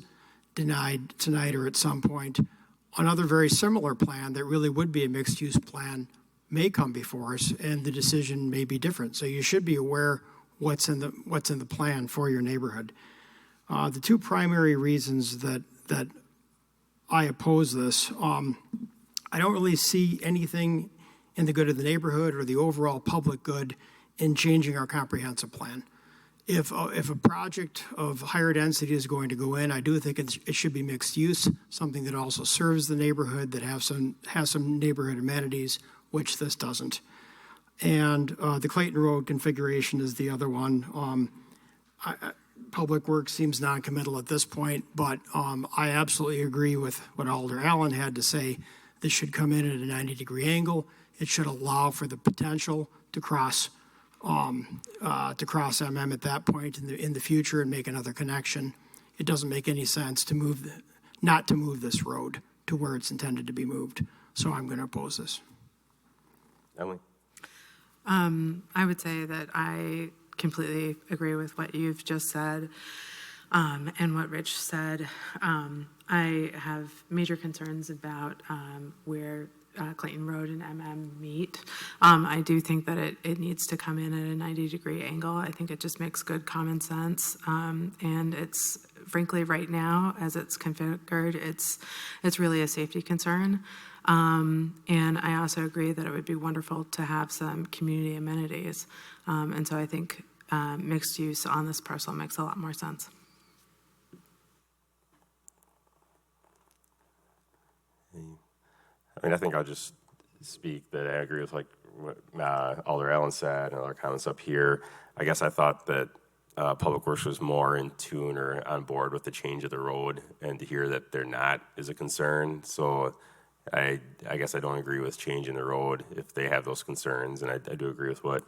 denied tonight or at some point, another very similar plan that really would be a mixed-use plan may come before us, and the decision may be different. So you should be aware what's in the plan for your neighborhood. The two primary reasons that I oppose this, I don't really see anything in the good of the neighborhood or the overall public good in changing our comprehensive plan. If a project of higher density is going to go in, I do think it should be mixed use, something that also serves the neighborhood, that has some neighborhood amenities, which this doesn't. And the Clayton Road configuration is the other one. Public Works seems non-committal at this point, but I absolutely agree with what Alder Allen had to say. This should come in at a 90-degree angle. It should allow for the potential to cross MM at that point in the future and make another connection. It doesn't make any sense to not to move this road to where it's intended to be moved. So I'm going to oppose this. Emily? I would say that I completely agree with what you've just said and what Rich said. I have major concerns about where Clayton Road and MM meet. I do think that it needs to come in at a 90-degree angle. I think it just makes good common sense. And it's, frankly, right now, as it's configured, it's really a safety concern. And I also agree that it would be wonderful to have some community amenities. And so I think mixed use on this parcel makes a lot more sense. I mean, I think I'll just speak that I agree with like what Alder Allen said and other comments up here. I guess I thought that Public Works was more in tune or on board with the change of the road, and to hear that they're not is a concern. So I guess I don't agree with changing the road if they have those concerns, and I do agree with what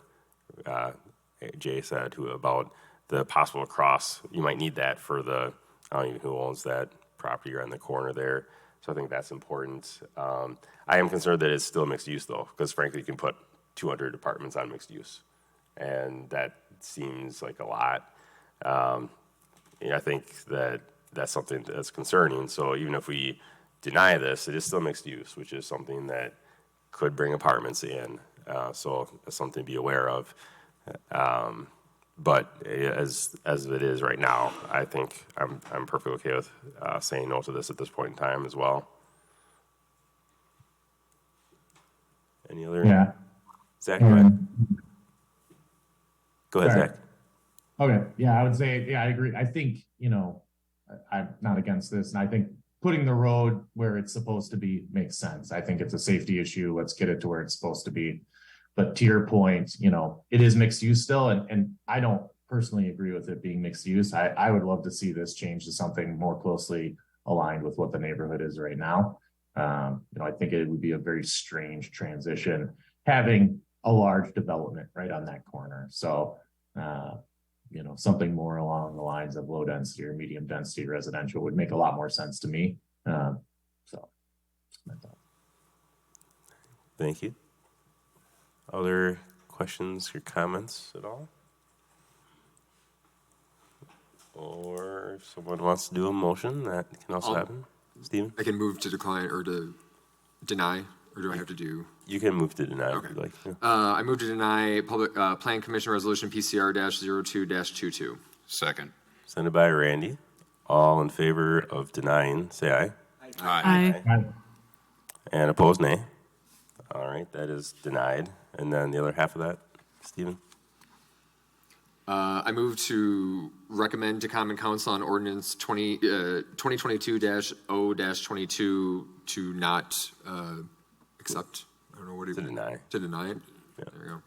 Jay said about the possible cross. You might need that for the, I don't know who owns that property around the corner there. So I think that's important. I am concerned that it's still mixed use though, because frankly, you can put 200 apartments on mixed use, and that seems like a lot. I think that that's something that's concerning. So even if we deny this, it is still mixed use, which is something that could bring apartments in. So that's something to be aware of. But as it is right now, I think I'm perfectly okay with saying no to this at this point in time as well. Any other? Yeah. Zach, go ahead. Go ahead, Sorry. Zach. Okay. Yeah, I would say, yeah, I agree. I think, I'm not against this. And I think putting the road where it's supposed to be makes sense. I think it's a safety issue. Let's get it to where it's supposed to be. But to your point, it is mixed use still. And I don't personally agree with it being mixed use. I would love to see this change to something more closely aligned with what the neighborhood is right now. I think it would be a very strange transition having a large development right on that corner. So, something more along the lines of low density or medium density residential would make a lot more sense to me. Thank you. Other questions or comments at all? Or if someone wants to do a motion, that can also happen. Stephen? I can move to decline or to deny, or do I have to do? You can move to deny Okay. if you'd like. Yeah. I move to deny Public Plan Commission Resolution PCR-02-22. Second. Sent by Randy. All in favor of denying, say aye. Aye. And opposed, nay. All right, that is denied. And then the other half of that, Stephen? I move to recommend to Common Council on Ordinance 2022-0-22 to not accept. I don't know what To deny. To deny it. Yeah. There you go.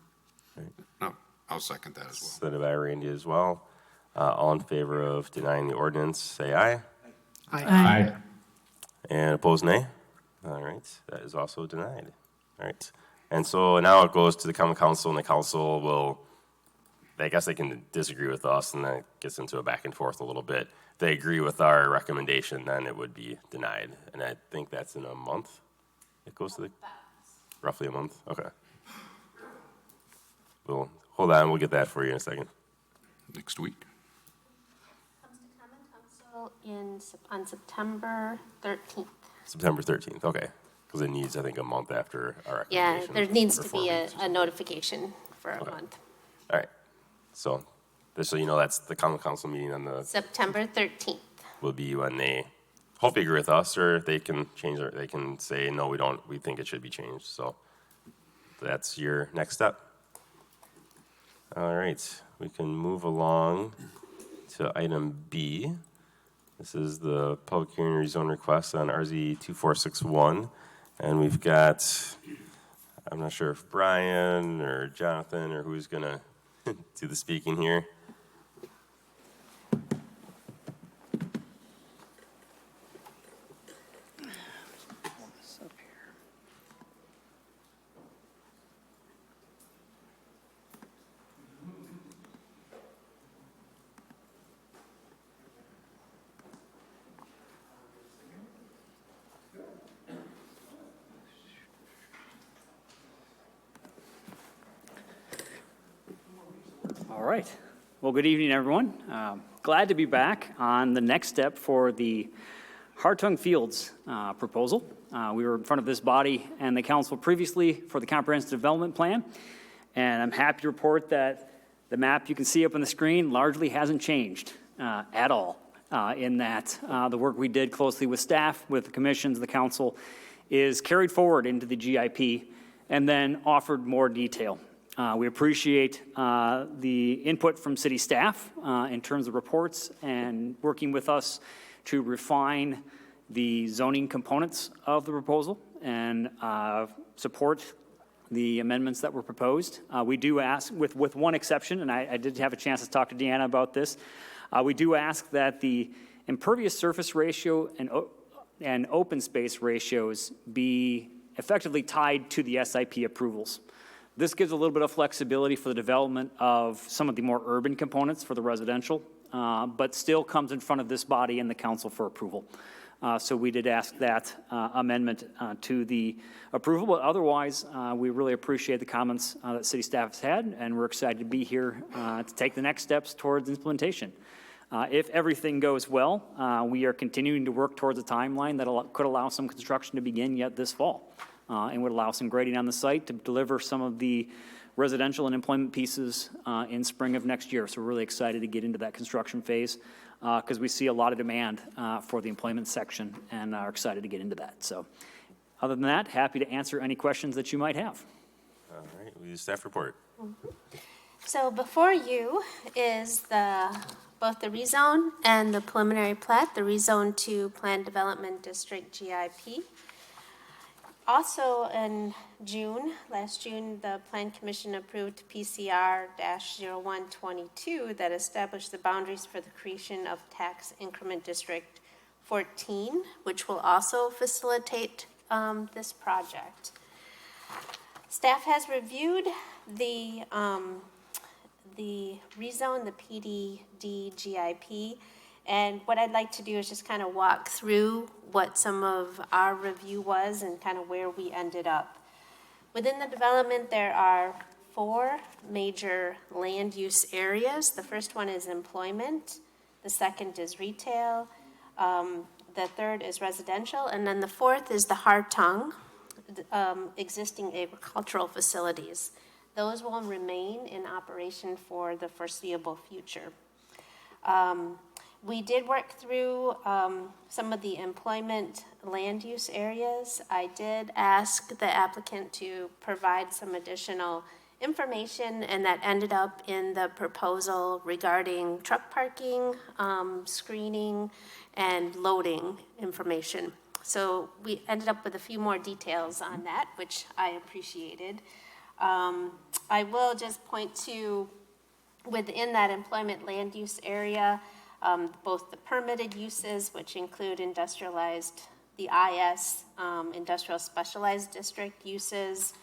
Right. No, I'll second that as well. Sent by Randy as well. All in favor of denying the ordinance, say aye. Aye. And opposed, nay. All right, that is also denied. All right, and so now it goes to the Common Council, and the council will, I guess they can disagree with us, and that gets into a back and forth a little bit. If they agree with our recommendation, then it would be denied, and I think that's in a month. It goes to the, roughly a month. Okay. Well, hold on, we'll get that for you in a second. Next week. Comes to Common Council on September 13th. September 13th, okay. Because it needs, I think, a month after our Yeah, recommendation. there needs or to 4 be weeks. a notification for a Okay. month. All right. So, just so you know, that's the Common Council meeting on the, September 13th. will be when they hopefully agree with us, or they can change it, they can say, no, we don't, we think it should be changed. So, that's your next step. All right, we can move along to item B. This is the public hearing rezone request on RZ 2461. And we've got, I'm not sure if Brian or Jonathan or who's gonna do the speaking here. All right. Well, good evening, everyone. Glad to be back on the next step for the Hartung Fields proposal. We were in front of this body and the council previously for the comprehensive development plan, and I'm happy to report that the map you can see up on the screen largely hasn't changed at all. In that the work we did closely with staff, with the commissions, the council, is carried forward into the GIP and then offered more detail. We appreciate the input from city staff in terms of reports and working with us to refine the zoning components of the proposal and support the amendments that were proposed. We do ask, with one exception, and I did have a chance to talk to Deanna about this, we do ask that the impervious surface ratio and open space ratios be effectively tied to the SIP approvals. This gives a little bit of flexibility for the development of some of the more urban components for the residential, but still comes in front of this body and the council for approval. So we did ask that amendment to the approval, but otherwise we really appreciate the comments that city staff has had, and we're excited to be here to take the next steps towards implementation. If everything goes well, we are continuing to work towards a timeline that could allow some construction to begin yet this fall, and would allow some grading on the site to deliver some of the residential and employment pieces in spring of next year. So we're really excited to get into that construction phase because we see a lot of demand for the employment section and are excited to get into that. So other than that, happy to answer any questions that you might have. All right, we do staff report. So before you is both the rezone and the preliminary plat, the rezone to Planned Development District GIP. Also in last June, the Plan Commission approved PCR-0122 that established the boundaries for the creation of Tax Increment District 14, which will also facilitate this project. Staff has reviewed the rezone, the PDD GIP, and what I'd like to do is just kind of walk through what some of our review was and kind of where we ended up. Within the development, there are 4 major land use areas. The first one is employment, the second is retail, the third is residential, and then the fourth is the Hartung, existing agricultural facilities. Those will remain in operation for the foreseeable future. We did work through some of the employment land use areas. I did ask the applicant to provide some additional information, and that ended up in the proposal regarding truck parking, screening, and loading information. So we ended up with a few more details on that, which I appreciated. I will just point to, within that employment land use area, both the permitted uses, which include industrialized, the IS, industrial specialized district uses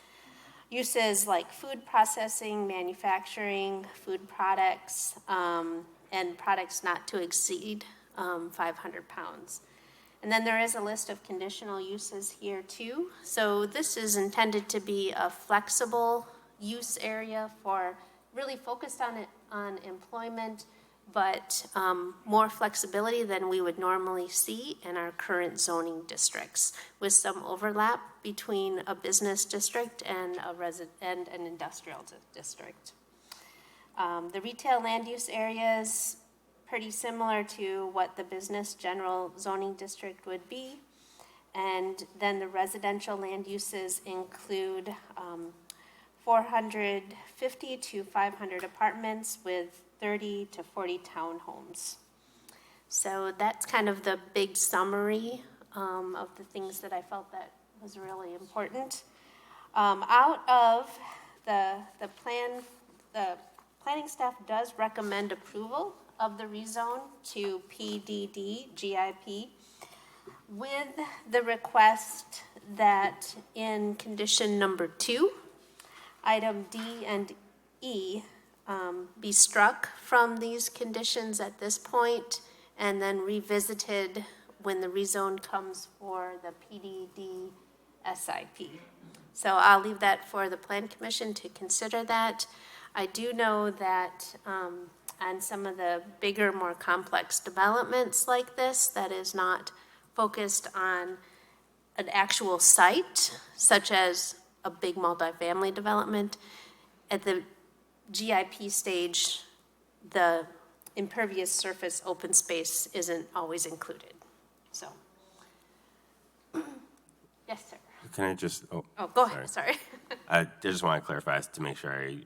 like food processing, manufacturing, food products, and products not to exceed 500 pounds. And then there is a list of conditional uses here too. So this is intended to be a flexible use area for really focused on employment, but more flexibility than we would normally see in our current zoning districts, with some overlap between a business district and and an industrial district. The retail land use areas, pretty similar to what the business general zoning district would be. And then the residential land uses include 450 to 500 apartments with 30 to 40 townhomes. So that's kind of the big summary of the things that I felt that was really important. Out of the planning staff does recommend approval of the rezone to PDD GIP with the request that in condition number 2, item D and E be struck from these conditions at this point and then revisited when the rezone comes for the PDD SIP. So I'll leave that for the Plan Commission to consider that. I do know that on some of the bigger, more complex developments like this, that is not focused on an actual site, such as a big multifamily development. At the GIP stage, the impervious surface open space isn't always included, so. Yes, sir. Can I just, Oh, go ahead, sorry. I just want to clarify to make sure I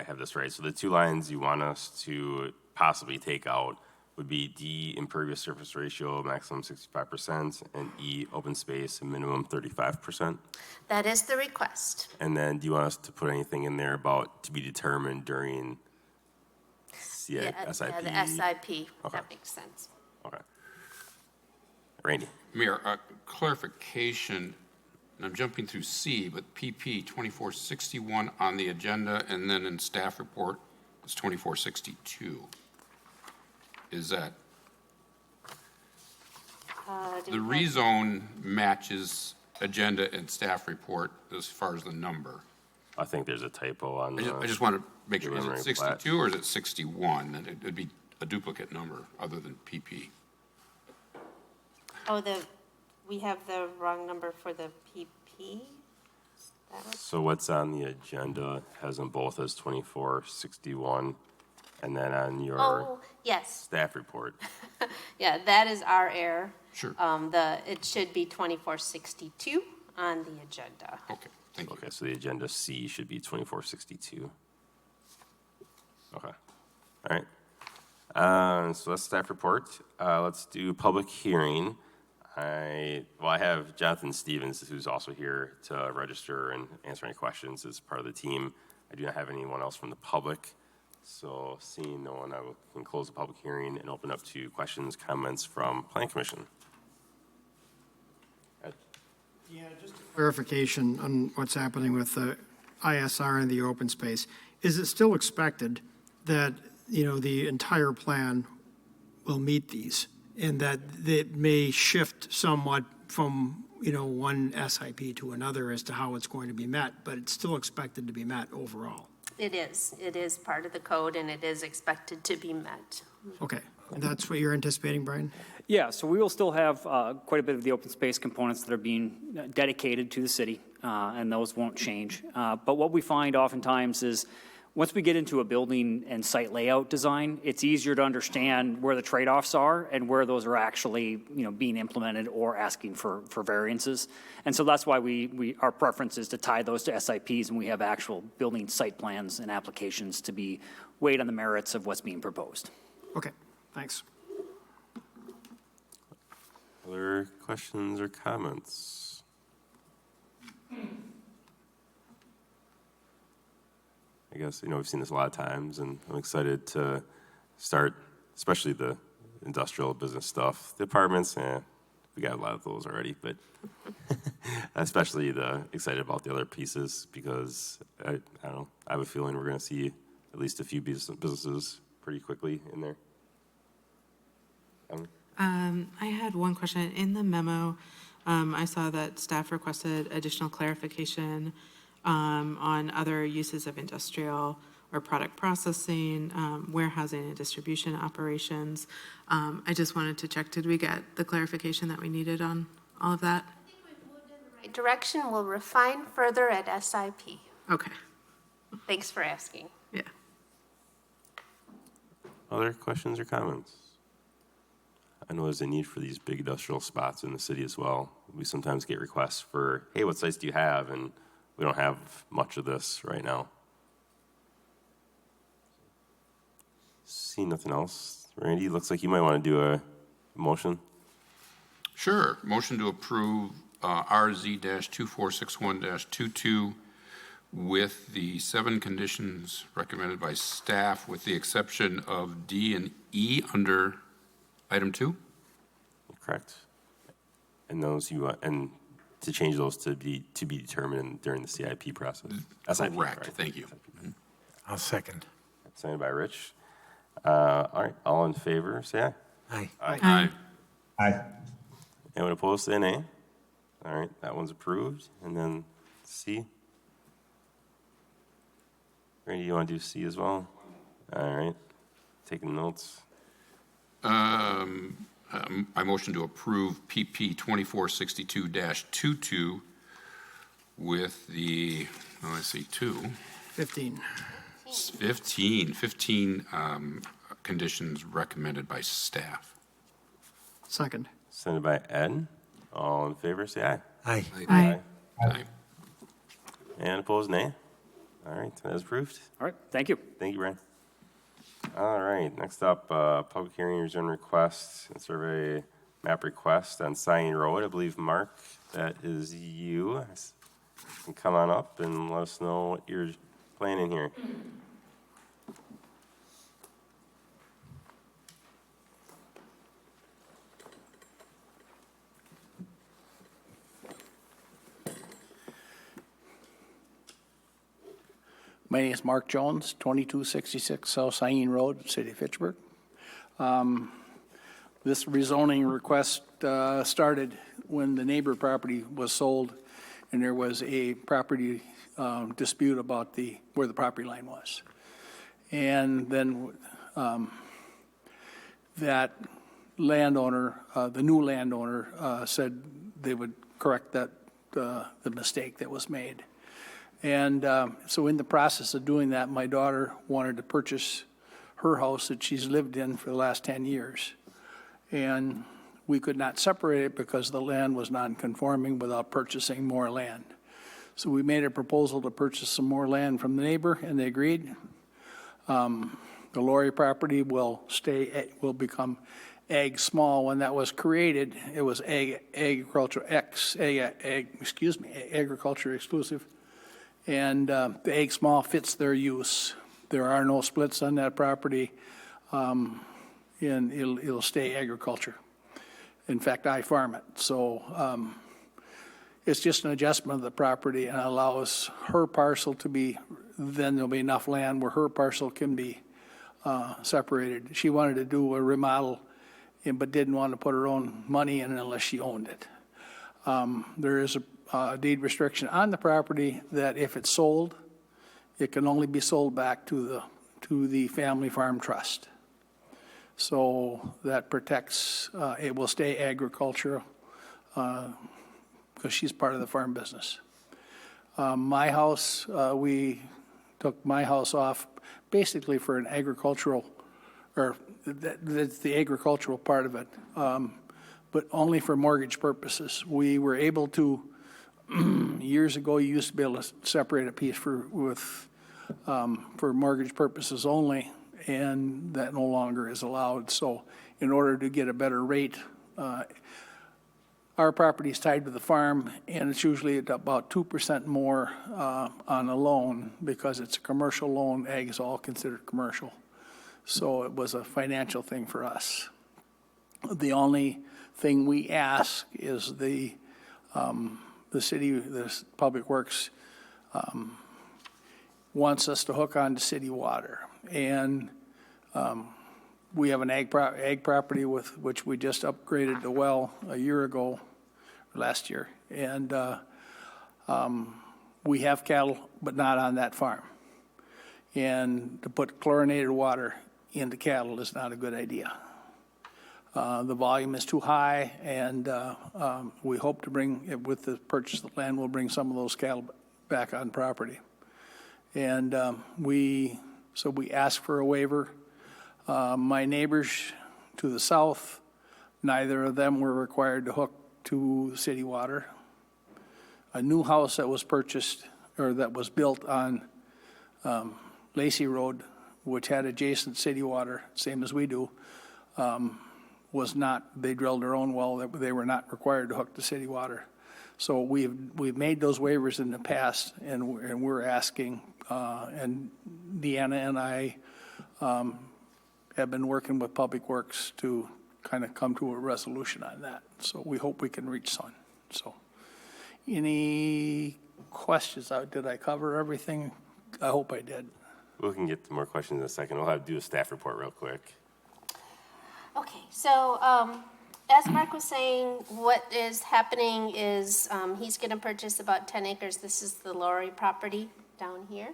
have this right. So the two lines you want us to possibly take out would be D, impervious surface ratio, maximum 65%, and E, open space, minimum 35%. That is the request. And then do you want us to put anything in there about to be determined during SIP? Yeah, the SIP, Okay. that makes sense. Okay. Randy? Mayor, clarification, and I'm jumping through C, but PP 2461 on the agenda, and then in staff report, it's 2462. Is that? The rezone matches agenda and staff report as far as the number. I think there's a typo on I just want to make sure, is it preliminary 62 or is it 61? And it'd be a duplicate number other than PP. Oh, we have the wrong number for the PP? So what's on the agenda has them both as 2461, and then on your yes. staff report. Yeah, that is our error. Sure. It should be 2462 on the agenda. Okay, thank you. Okay, so the agenda C should be 2462. Okay, all right. So that's staff report. Let's do public hearing. I have Jonathan Stevens, who's also here to register and answer any questions as part of the team. I do not have anyone else from the public. So seeing no one, can close the public hearing and open up to questions, comments from Plan Commission. Yeah, just clarification on what's happening with the ISR and the open space. Is it still expected that, the entire plan will meet these and that it may shift somewhat from, one SIP to another as to how it's going to be met, but it's still expected to be met overall? It is. It is part of the code, and it is expected to be met. Okay, and that's what you're anticipating, Brian? Yeah, so we will still have quite a bit of the open space components that are being dedicated to the city, and those won't change. But what we find oftentimes is once we get into a building and site layout design, it's easier to understand where the trade-offs are and where those are actually, being implemented or asking for variances. And so that's why our preference is to tie those to SIPs, and we have actual building site plans and applications to be weighed on the merits of what's being proposed. Okay, thanks. Other questions or comments? I guess, we've seen this a lot of times, and I'm excited to start, especially the industrial business stuff. The apartments, we got a lot of those already, but especially excited about the other pieces because, I don't know, I have a feeling we're going to see at least a few businesses pretty quickly in there. I had one question. In the memo, I saw that staff requested additional clarification on other uses of industrial or product processing, warehousing and distribution operations. I just wanted to check, did we get the clarification that we needed on all of that? I think we've moved in the right direction. We'll refine further at SIP. Okay. Thanks for asking. Yeah. Other questions or comments? I know there's a need for these big industrial spots in the city as well. We sometimes get requests for, hey, what sites do you have? And we don't have much of this right now. See nothing else. Randy, looks like you might want to do a motion. Sure. Motion to approve RZ-2461-22 with the 7 conditions recommended by staff, with the exception of D and E under item 2. Correct. And those and to change those to be determined during the CIP process. Correct. Thank you. I'll second. Seconded by Rich. All right. All in favor, say aye. Aye. Aye. Aye. Anyone opposed, say nay. All right. That one's approved. And then C. Randy, you want to do C as well? All right. Taking notes. I motion to approve PP 2462-22 with the, let's see, 15. 15 conditions recommended by staff. Second. Sent by Ed. All in favor, say aye. Aye. Aye. Aye. And opposed, nay. All right, that is approved. All right, thank you. Thank you, Brian. All right, next up, public hearing return request and survey map request on Clayton Road. I believe, Mark, that is you. You can come on up and let us know what you're planning here. My name is Mark Jones, 2266 South Clayton Road, City of Fitchburg. This rezoning request started when the neighbor property was sold, and there was a property dispute about where the property line was. And then that landowner, the new landowner, said they would correct the mistake that was made. And so in the process of doing that, my daughter wanted to purchase her house that she's lived in for the last 10 years. And we could not separate it because the land was non-conforming without purchasing more land. So we made a proposal to purchase some more land from the neighbor, and they agreed. The Laurie property will become ag small. When that was created, it was agriculture exclusive. And the ag small fits their use. There are no splits on that property, and it'll stay agriculture. In fact, I farm it, so it's just an adjustment of the property and allows her parcel to be, then there'll be enough land where her parcel can be separated. She wanted to do a remodel, but didn't want to put her own money in unless she owned it. There is a deed restriction on the property that if it's sold, it can only be sold back to the family farm trust. So that protects, it will stay agricultural because she's part of the farm business. My house, we took my house off basically for an agricultural, or that's the agricultural part of it, but only for mortgage purposes. We were able to, years ago, you used to be able to separate a piece for mortgage purposes only, and that no longer is allowed. So in order to get a better rate, our property is tied to the farm, and it's usually at about 2% more on a loan because it's a commercial loan. Ag is all considered commercial. So it was a financial thing for us. The only thing we ask is the city, the Public Works, wants us to hook on to city water. And we have an ag property with which we just upgraded the well a year ago, last year. And we have cattle, but not on that farm. And to put chlorinated water into cattle is not a good idea. The volume is too high, and we hope to bring, with the purchase of the land, we'll bring some of those cattle back on property. And we asked for a waiver. My neighbors to the south, neither of them were required to hook to city water. A new house that was purchased, or that was built on Lacey Road, which had adjacent city water, same as we do, was not, they drilled their own well, they were not required to hook to city water. So we've made those waivers in the past, and we're asking, and Deanna and I have been working with Public Works to kind of come to a resolution on that. So we hope we can reach some. So any questions? Did I cover everything? I hope I did. We can get to more questions in a second. We'll have to do a staff report real quick. Okay, so as Mark was saying, what is happening is he's going to purchase about 10 acres. This is the Laurie property down here.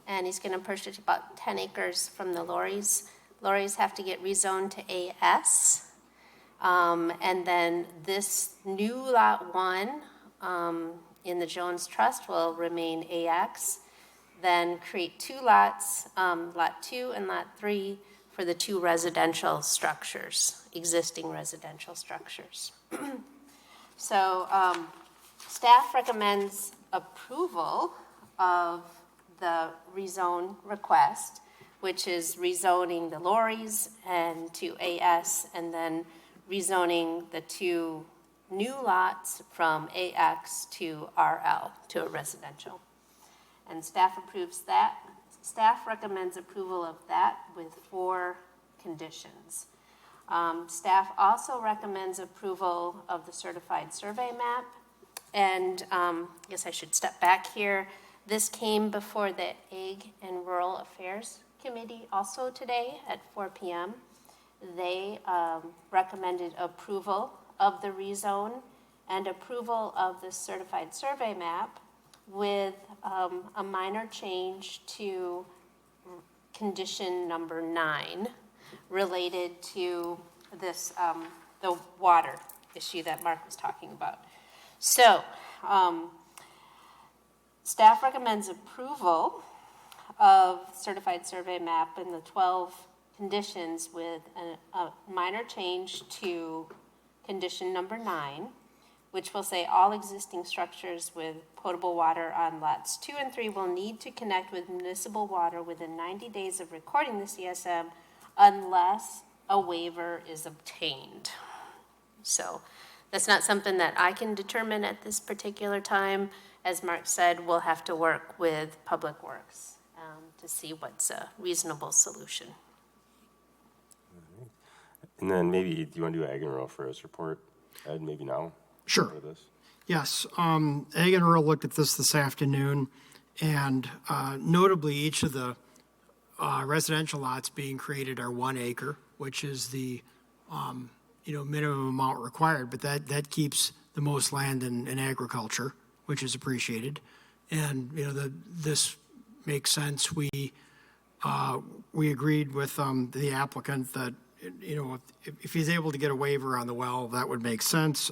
And he's going to purchase about 10 acres from the Lauries. Lauries have to get rezoned to AS. And then this new Lot 1 in the Jones Trust will remain AX. Then create two lots, Lot 2 and Lot 3, for the two residential structures, existing residential structures. So staff recommends approval of the rezone request, which is rezoning the lorries and to AS, and then rezoning the two new lots from AX to RL, to a residential. And staff approves that. Staff recommends approval of that with 4 conditions. Staff also recommends approval of the certified survey map. And I guess I should step back here. This came before the Ag and Rural Affairs Committee also today at 4 p.m. They recommended approval of the rezone and approval of the certified survey map with a minor change to condition number 9 related to this, the water issue that Mark was talking about. So, staff recommends approval of certified survey map and the 12 conditions with a minor change to condition number 9, which will say all existing structures with potable water on lots 2 and 3 will need to connect with municipal water within 90 days of recording the CSM unless a waiver is obtained. So that's not something that I can determine at this particular time. As Mark said, we'll have to work with Public Works to see what's a reasonable solution. And then maybe, do you want to do Ag and Rural first report, Ed, maybe now? Sure. Yes. Ag and Rural looked at this afternoon, and notably each of the residential lots being created are 1 acre, which is the minimum amount required, but that keeps the most land in agriculture, which is appreciated. And this makes sense. We agreed with the applicant that if he's able to get a waiver on the well, that would make sense.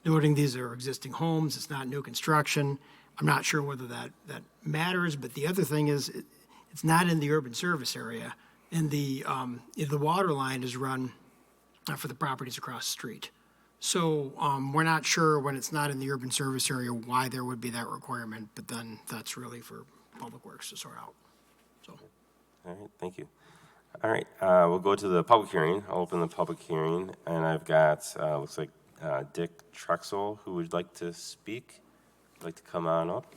Noting these are existing homes, it's not new construction. I'm not sure whether that matters, but the other thing is it's not in the urban service area, and the water line is run for the properties across the street. So we're not sure when it's not in the urban service area why there would be that requirement, but then that's really for Public Works to sort out. So. All right, thank you. All right, we'll go to the public hearing. I'll open the public hearing, and I've got, looks like Dick Trexel, who would like to speak. Would like to come on up.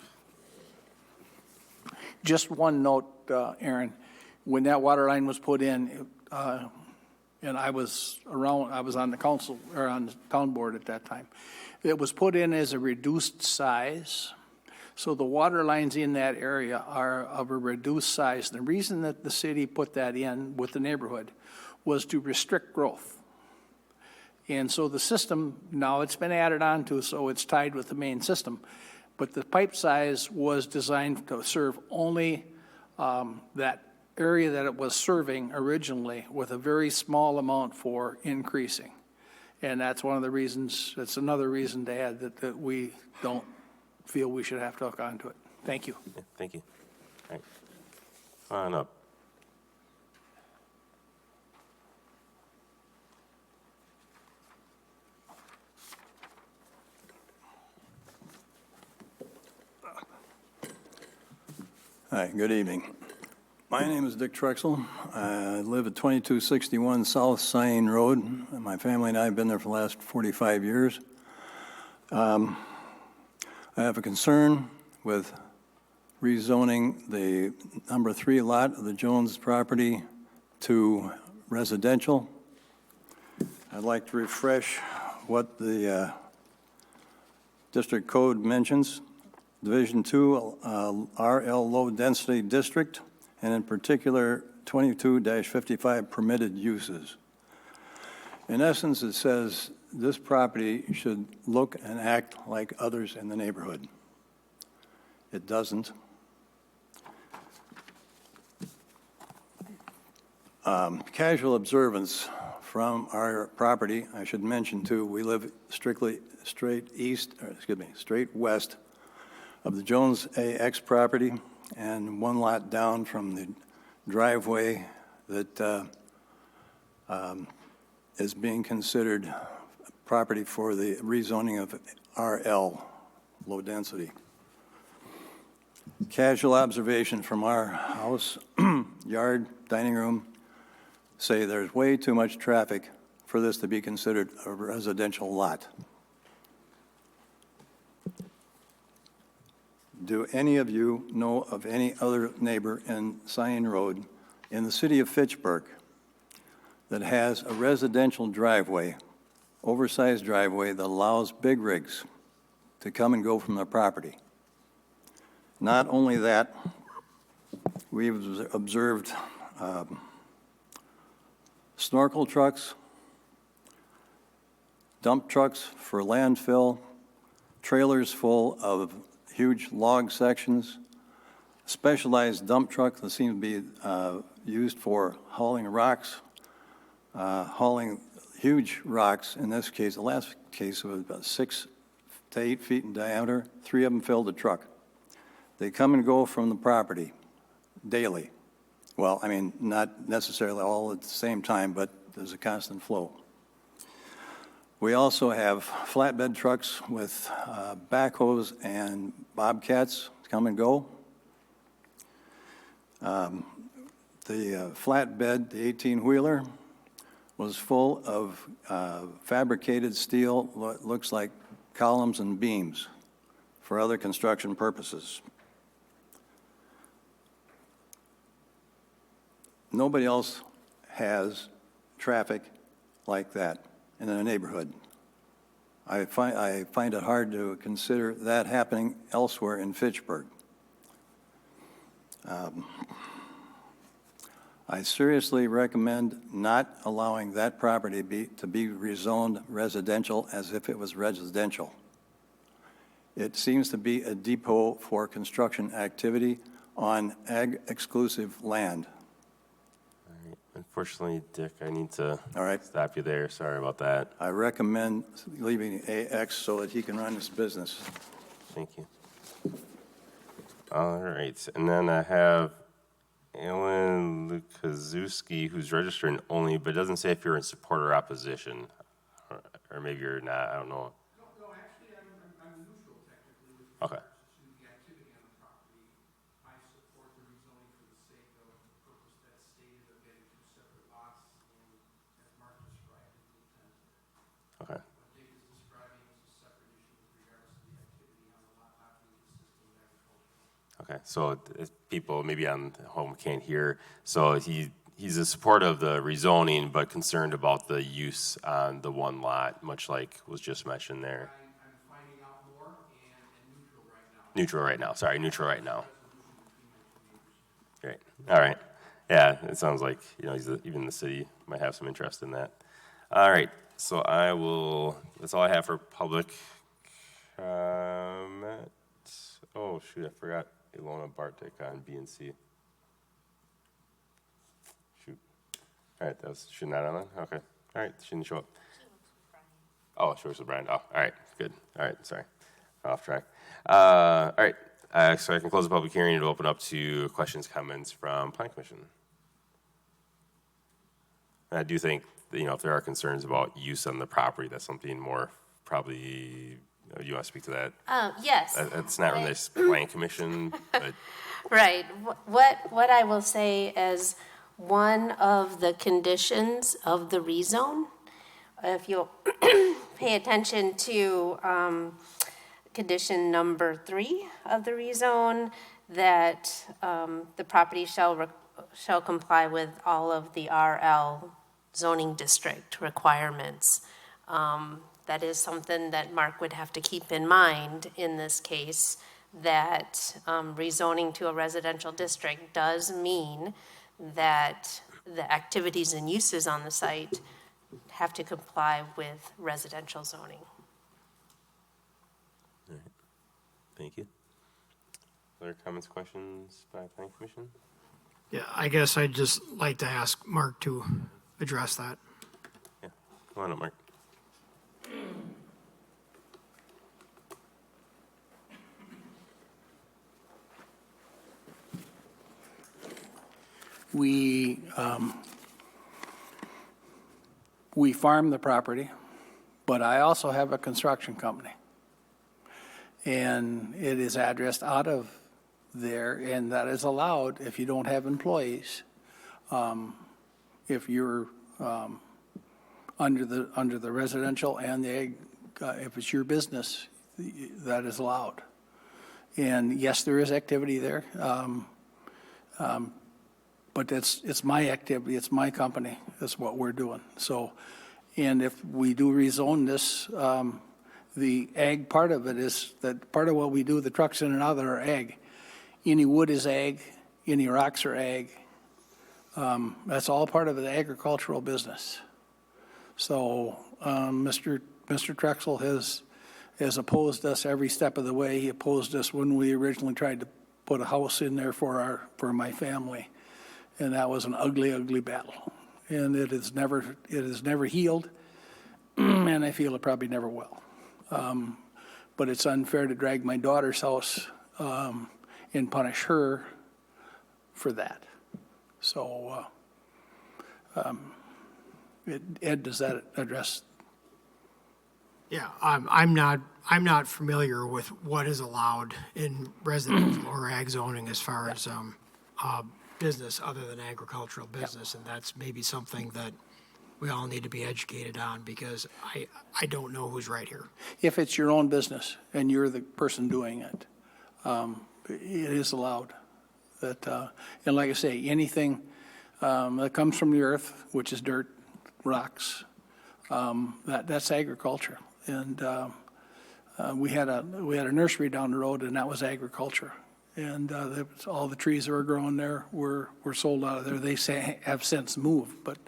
Just one note, Aaron, when that water line was put in, and I was on the council, or on the town board at that time, it was put in as a reduced size. So the water lines in that area are of a reduced size. The reason that the city put that in with the neighborhood was to restrict growth. And so the system, now it's been added on to, so it's tied with the main system. But the pipe size was designed to serve only that area that it was serving originally, with a very small amount for increasing. And that's one of the reasons, that's another reason to add that we don't feel we should have to hook onto it. Thank you. Yeah, thank you. All right, come on up. Hi, good evening. My name is Dick Trexel. I live at 2261 South Cyan Road. My family and I have been there for the last 45 years. I have a concern with rezoning the number 3 lot of the Jones property to residential. I'd like to refresh what the district code mentions. Division 2, RL Low Density District, and in particular 22-55 permitted uses. In essence, it says this property should look and act like others in the neighborhood. It doesn't. Casual observance from our property. I should mention too, we live straight west of the Jones AX property, and one lot down from the driveway that is being considered property for the rezoning of RL, low density. Casual observation from our house, yard, dining room, say there's way too much traffic for this to be considered a residential lot. Do any of you know of any other neighbor in Clayton Road in the city of Fitchburg that has a residential driveway, oversized driveway that allows big rigs to come and go from their property? Not only that, we've observed snorkel trucks, dump trucks for landfill, trailers full of huge log sections, specialized dump truck that seems to be used for hauling rocks, hauling huge rocks. In this case, the last case was about 6 to 8 feet in diameter. 3 of them filled the truck. They come and go from the property daily. Well, I mean, not necessarily all at the same time, but there's a constant flow. We also have flatbed trucks with backhoes and bobcats come and go. The flatbed, the 18-wheeler, was full of fabricated steel, what looks like columns and beams for other construction purposes. Nobody else has traffic like that in a neighborhood. I find it hard to consider that happening elsewhere in Fitchburg. I seriously recommend not allowing that property to be rezoned residential as if it was residential. It seems to be a depot for construction activity on ag-exclusive land. Unfortunately, Dick, I need to stop you there. Sorry about that. I recommend leaving AX so that he can run his business. Thank you. All right. And then I have Alan Lukaszewski, who's registering only, but it doesn't say if you're in support or opposition. Or maybe you're not. I don't know. No, actually, I'm neutral technically with Okay. regards to the activity on the property. I support the rezoning for the sake of the purpose that's stated of getting 2 separate lots, and as Mark described, the intent. Okay. What Dick is describing is a separate issue with regards to the activity on the lot not being consistent with agriculture. Okay. So if people maybe on home can't hear, so he's in support of the rezoning, but concerned about the use on the one lot, much like was just mentioned there. I'm finding out more and neutral right now. Neutral right now. Sorry, neutral right now. Great. All right. Yeah, it sounds like, even the city might have some interest in that. All right. So that's all I have for public comment. Oh, shoot, I forgot Ilona Bartik on B and C. Shoot. All right, she's not on that? Okay. All right, she didn't show up. Oh, she was with Brian. Oh, all right, good. All right, sorry. Off track. All right, so I can close the public hearing and open up to questions, comments from Plan Commission. And I do think, if there are concerns about use on the property, that's something more probably, you want to speak to that? Yes. It's not really a Plan Commission, but. Right. What I will say as one of the conditions of the rezone, if you'll pay attention to condition number 3 of the rezone, that the property shall comply with all of the RL zoning district requirements. That is something that Mark would have to keep in mind in this case, that rezoning to a residential district does mean that the activities and uses on the site have to comply with residential zoning. All right. Thank you. Other comments, questions by Plan Commission? Yeah, I guess I'd just like to ask Mark to address that. Come on up, Mark. We farm the property, but I also have a construction company. And it is addressed out of there, and that is allowed if you don't have employees. If you're under the residential and the ag, if it's your business, that is allowed. And yes, there is activity there, but it's my activity, it's my company, that's what we're doing. So, and if we do rezone this, the ag part of it is that part of what we do, the trucks in and out are ag. Any wood is ag, any rocks are ag. That's all part of the agricultural business. So Mr. Trexel has opposed us every step of the way. He opposed us when we originally tried to put a house in there for my family, and that was an ugly, ugly battle. And it has never healed, and I feel it probably never will. But it's unfair to drag my daughter's house and punish her for that. So, Ed, does that address? Yeah, I'm not familiar with what is allowed in residential or ag zoning as far as business other than agricultural business, and that's maybe something that we all need to be educated on, because I don't know who's right here. If it's your own business and you're the person doing it, it is allowed. That and like I say, anything that comes from the earth, which is dirt, rocks, that's agriculture. And we had a nursery down the road, and that was agriculture. And all the trees that were growing there were sold out of there. They have since moved, but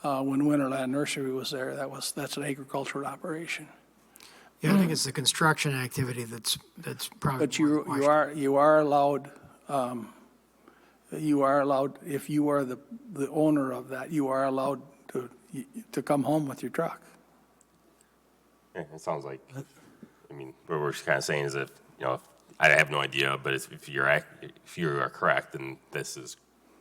when Winterland Nursery was there, that's an agricultural operation. Yeah, I think it's the construction activity that's probably. But you are allowed. You are allowed, if you are the owner of that, you are allowed to come home with your truck. Yeah, it sounds like, I mean, what we're kind of saying is that, I have no idea, but if you are correct, then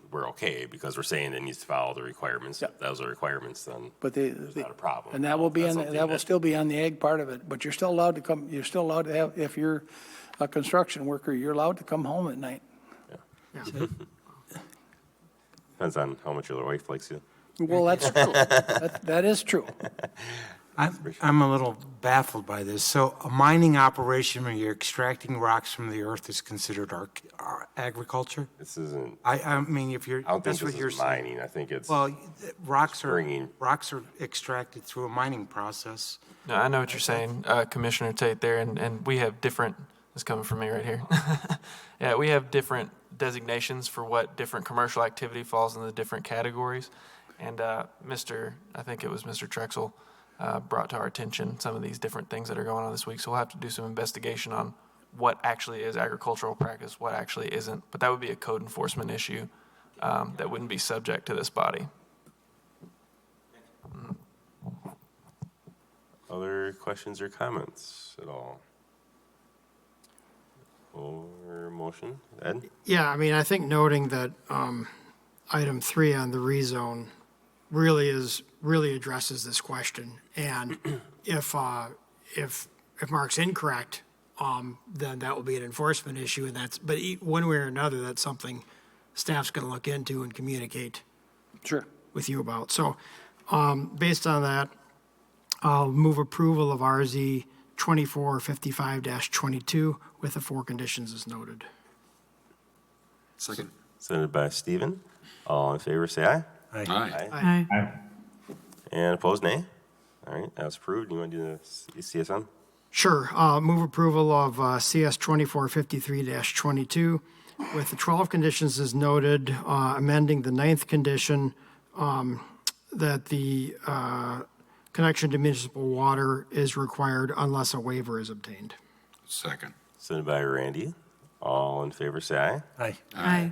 we're okay, because we're saying it needs to follow the requirements. If those are requirements, then there's not a problem. And that will still be on the ag part of it, but you're still allowed to come, you're still allowed to have, if you're a construction worker, you're allowed to come home at night. Yeah. Depends on how much your wife likes you. Well, that's true. That is true. I'm a little baffled by this. So a mining operation where you're extracting rocks from the earth is considered agriculture? This isn't. I mean, if you're. I don't think this is mining. I think it's. Well, rocks are extracted through a mining process. No, I know what you're saying, Commissioner Tate there, and we have different, this is coming from me right here. Yeah, we have different designations for what different commercial activity falls in the different categories. And I think it was Mr. Trexel, brought to our attention some of these different things that are going on this week. So we'll have to do some investigation on what actually is agricultural practice, what actually isn't. But that would be a code enforcement issue that wouldn't be subject to this body. Other questions or comments at all? Or motion? Ed? Yeah, I mean, I think noting that item 3 on the rezone really addresses this question. And if Mark's incorrect, then that will be an enforcement issue. And but one way or another, that's something staff's going to look into and communicate with you about. So based on that, I'll move approval of RZ 2455-22 with the 4 conditions as noted. Second. Seconded by Stephen. All in favor, say aye. Aye. Aye. Aye. And opposed, nay. All right, that's approved. You want to do the CSM? Sure. Move approval of CS 2453-22 with the 12 conditions as noted, amending the 9th condition that the connection to municipal water is required unless a waiver is obtained. Second. Seconded by Randy. All in favor, say aye. Aye. Aye.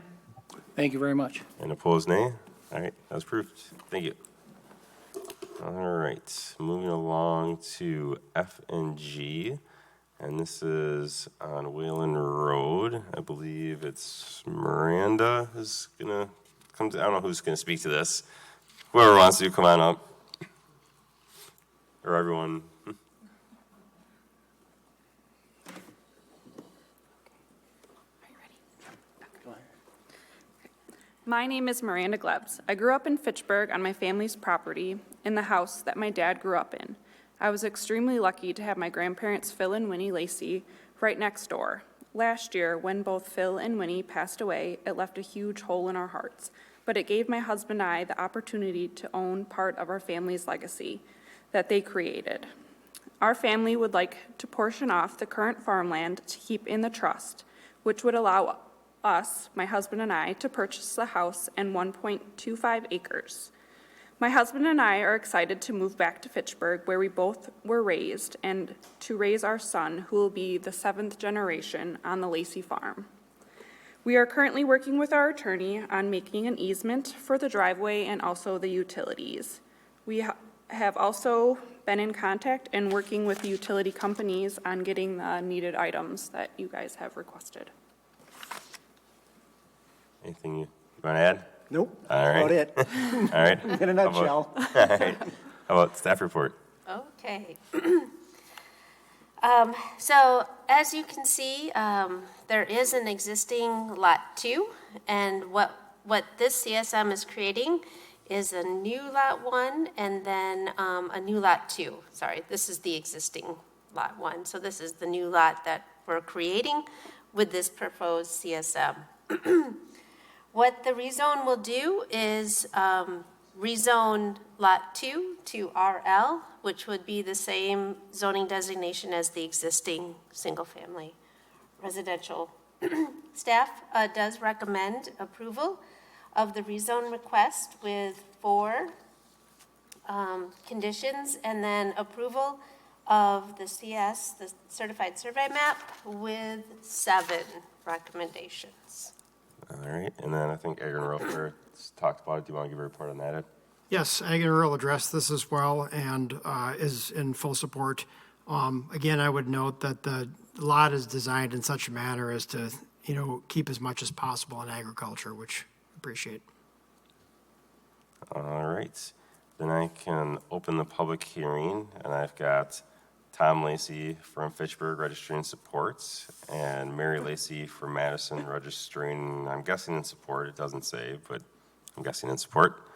Thank you very much. And opposed, nay. All right, that's approved. Thank you. All right, moving along to F and G, and this is on Whalen Road. I believe it's Miranda who's gonna come to, I don't know who's gonna speak to this. Whoever wants to, come on up. Or everyone. My name is Miranda Glebs. I grew up in Fitchburg on my family's property in the house that my dad grew up in. I was extremely lucky to have my grandparents Phil and Winnie Lacey right next door. Last year, when both Phil and Winnie passed away, it left a huge hole in our hearts, but it gave my husband and I the opportunity to own part of our family's legacy that they created. Our family would like to portion off the current farmland to keep in the trust, which would allow us, my husband and I, to purchase the house and 1.25 acres. My husband and I are excited to move back to Fitchburg, where we both were raised, and to raise our son, who will be the 7th generation on the Lacey farm. We are currently working with our attorney on making an easement for the driveway and also the utilities. We have also been in contact and working with the utility companies on getting the needed items that you guys have requested. Anything you want to add? Nope. All right. About it. All right. In a nutshell. All right. How about staff report? Okay. So as you can see, there is an existing Lot 2, and what this CSM is creating is a new Lot 1 and then a new Lot 2. Sorry, this is the existing Lot 1. So this is the new lot that we're creating with this proposed CSM. What the rezone will do is rezone Lot 2 to RL, which would be the same zoning designation as the existing single-family residential. Staff does recommend approval of the rezone request with 4 conditions, and then approval of the CS, the certified survey map, with 7 recommendations. All right, and then I think Erin Roper talked about it. Do you want to give a report on that, Ed? Yes, Ag and Rural addressed this as well and is in full support. Again, I would note that the lot is designed in such a manner as to, keep as much as possible in agriculture, which I appreciate. All right, then I can open the public hearing, and I've got Tom Lacey from Fitchburg registering supports, and Mary Lacey from Madison registering, I'm guessing in support. It doesn't say, but I'm guessing in support.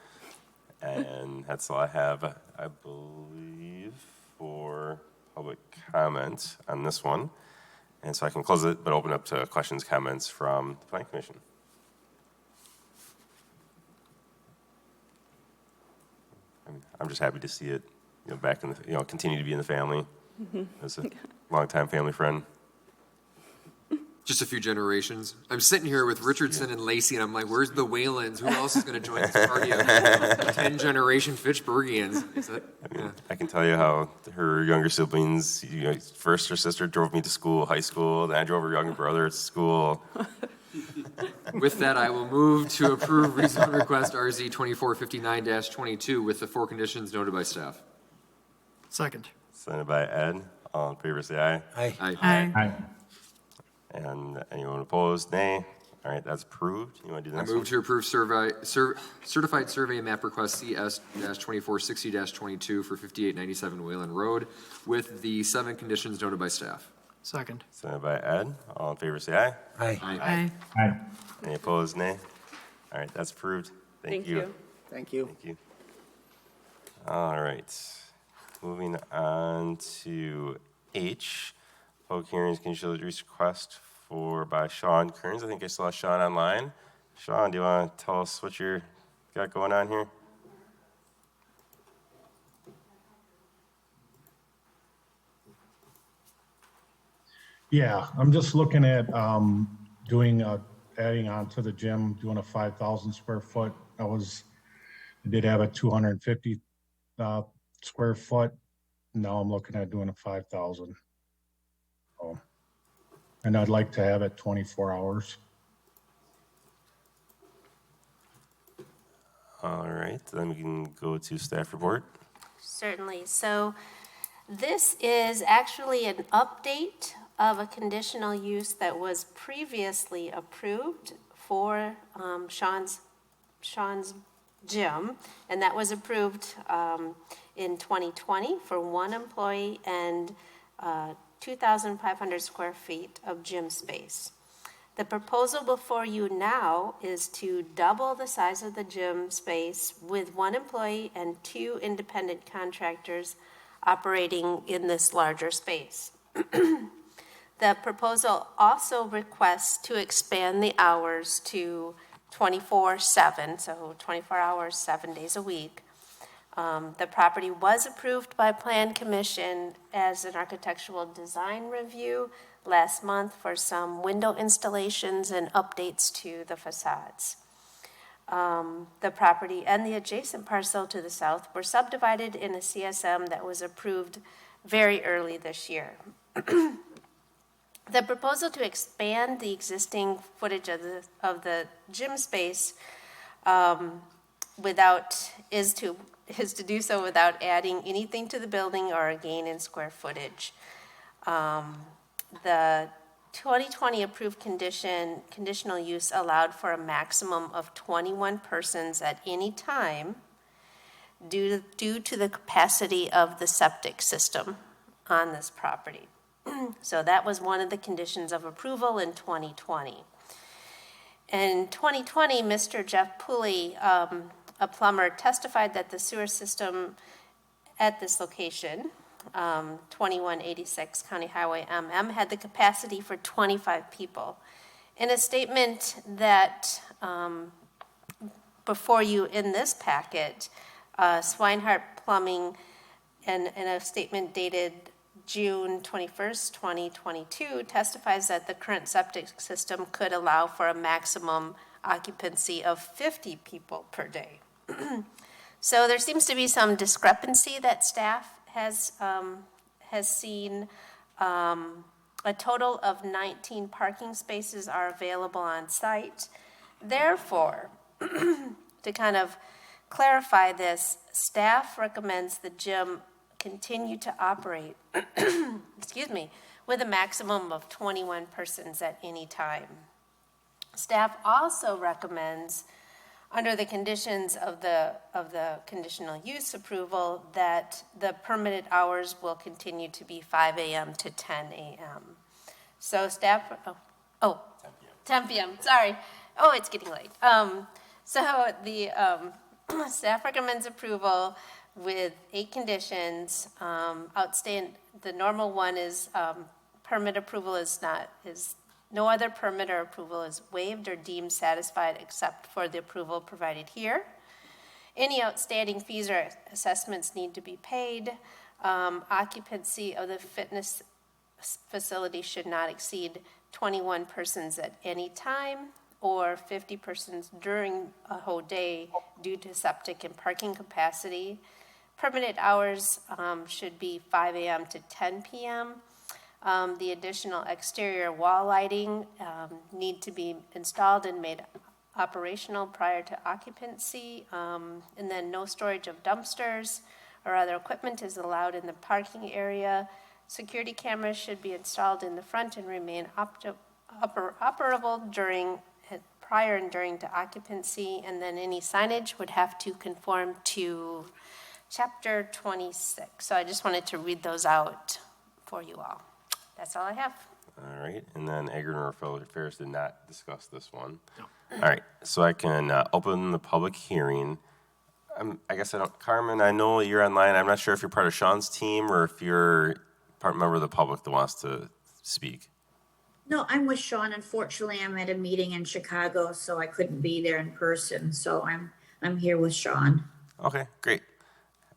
And that's all I have, I believe, for public comment on this one. And so I can close it, but open up to questions, comments from the Planning Commission. I'm just happy to see it, back in the, continue to be in the family. As a longtime family friend. Just a few generations. I'm sitting here with Richardson and Lacey, and I'm like, where's the Whalens? Who else is going to join this party of 10-generation Fitchburgians? Is that, yeah. I can tell you how her younger siblings, first her sister drove me to school, high school, then I drove her younger brother to school. With that, I will move to approve rezone request RZ 2459-22 with the 4 conditions noted by staff. Second. Sent by Ed. All in favor, say aye. Aye. Aye. Aye. And anyone opposed, nay. All right, that's approved. You want to do the I next move one? to approve certified survey map request CS-2460-22 for 5897 Whalen Road with the 7 conditions noted by staff. Second. Sent by Ed. All in favor, say aye. Aye. Aye. Aye. Any opposed, nay. All right, that's approved. Thank you. Thank you. Thank you. All right. Moving on to H, public hearings, conditional use request by Sean Kearns. I think I saw Sean online. Sean, do you want to tell us what you got going on here? Yeah, I'm just looking at adding on to the gym, doing a 5,000 square foot. I did have a 250 square foot. Now I'm looking at doing a 5,000. Oh, and I'd like to have it 24 hours. All right, then we can go to staff report. Certainly. So this is actually an update of a conditional use that was previously approved for Sean's gym, and that was approved in 2020 for one employee and 2,500 square feet of gym space. The proposal before you now is to double the size of the gym space with one employee and 2 independent contractors operating in this larger space. The proposal also requests to expand the hours to 24/7, so 24 hours, 7 days a week. The property was approved by Plan Commission as an architectural design review last month for some window installations and updates to the facades. The property and the adjacent parcel to the south were subdivided in a CSM that was approved very early this year. The proposal to expand the existing footage of the gym space is to do so without adding anything to the building or a gain in square footage. The 2020 approved conditional use allowed for a maximum of 21 persons at any time due to the capacity of the septic system on this property. So that was one of the conditions of approval in 2020. In 2020, Mr. Jeff Pooley, a plumber, testified that the sewer system at this location, 2186 County Highway MM, had the capacity for 25 people. In a statement that before you in this packet, Swinehart Plumbing, in a statement dated June 21st, 2022, testifies that the current septic system could allow for a maximum occupancy of 50 people per day. So there seems to be some discrepancy that staff has seen. A total of 19 parking spaces are available on site. Therefore, to kind of clarify this, staff recommends the gym continue to operate, excuse me, with a maximum of 21 persons at any time. Staff also recommends, under the conditions of the conditional use approval, that the permitted hours will continue to be 5 a.m. to 10 a.m. So staff, 10 p.m., sorry. Oh, it's getting late. So the staff recommends approval with 8 conditions. The normal one is permit approval no other permit or approval is waived or deemed satisfied except for the approval provided here. Any outstanding fees or assessments need to be paid. Occupancy of the fitness facility should not exceed 21 persons at any time or 50 persons during a whole day due to septic and parking capacity. Permitted hours should be 5 a.m. to 10 p.m. The additional exterior wall lighting need to be installed and made operational prior to occupancy. And then no storage of dumpsters or other equipment is allowed in the parking area. Security cameras should be installed in the front and remain operable prior and during to occupancy. And then any signage would have to conform to Chapter 26. So I just wanted to read those out for you all. That's all I have. All right, and then Agri and Affairs did not discuss this one. No. All right, so I can open the public hearing. I guess Carmen, I know you're online. I'm not sure if you're part of Sean's team or if you're part member of the public that wants to speak. No, I'm with Sean. Unfortunately, I'm at a meeting in Chicago, so I couldn't be there in person. So I'm here with Sean. Okay, great.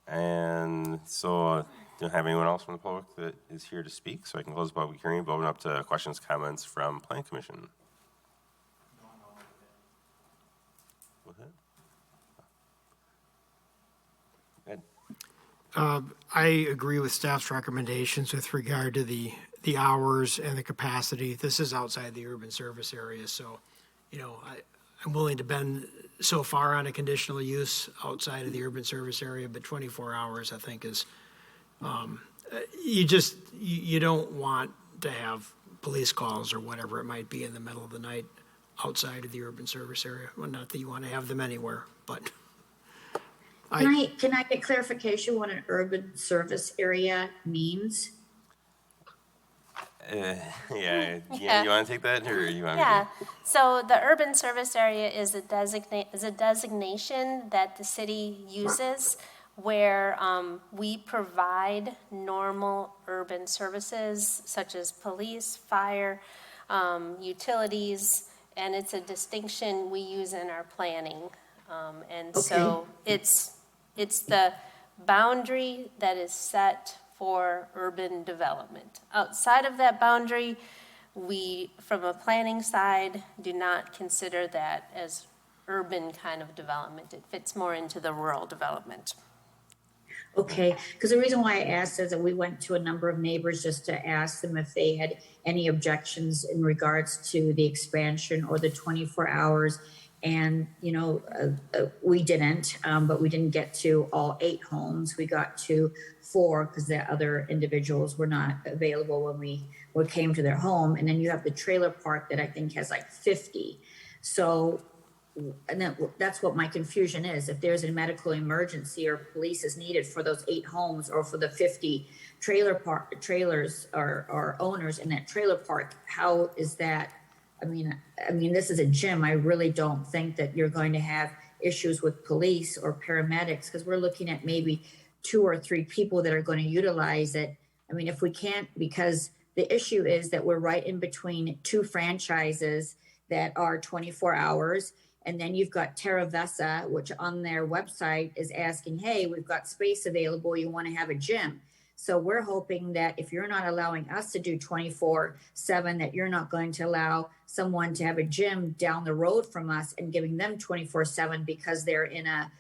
And so don't have anyone else from the public that is here to speak, so I can close the public hearing, but open up to questions, comments from Plan Commission. Go ahead. I agree with staff's recommendations with regard to the hours and the capacity. This is outside the urban service area, so, I'm willing to bend so far on a conditional use outside of the urban service area, but 24 hours, I think, is, you don't want to have police calls or whatever it might be in the middle of the night outside of the urban service area. Well, not that you want to have them anywhere, but. Can I get clarification what an urban service area means? Yeah, Gina, you want to take that, or you want me Yeah, to? so the urban service area is a designation that the city uses where we provide normal urban services such as police, fire, utilities, and it's a distinction we use in our planning. And so it's the boundary that is set for urban development. Outside of that boundary, we, from a planning side, do not consider that as urban kind of development. It fits more into the rural development. Okay, because the reason why I asked is that we went to a number of neighbors just to ask them if they had any objections in regards to the expansion or the 24 hours. And, we didn't, but we didn't get to all 8 homes. We got to 4 because the other individuals were not available when we came to their home. And then you have the trailer park that I think has like 50. So, and that's what my confusion is. If there's a medical emergency or police is needed for those 8 homes or for the 50 trailers or owners in that trailer park, how is that? I mean, this is a gym. I really don't think that you're going to have issues with police or paramedics because we're looking at maybe 2 or 3 people that are going to utilize it. I mean, if we can't, because the issue is that we're right in between 2 franchises that are 24 hours. And then you've got Terra Vesa, which on their website is asking, hey, we've got space available. You want to have a gym. So we're hoping that if you're not allowing us to do 24/7, that you're not going to allow someone to have a gym down the road from us and giving them 24/7 because they're in a,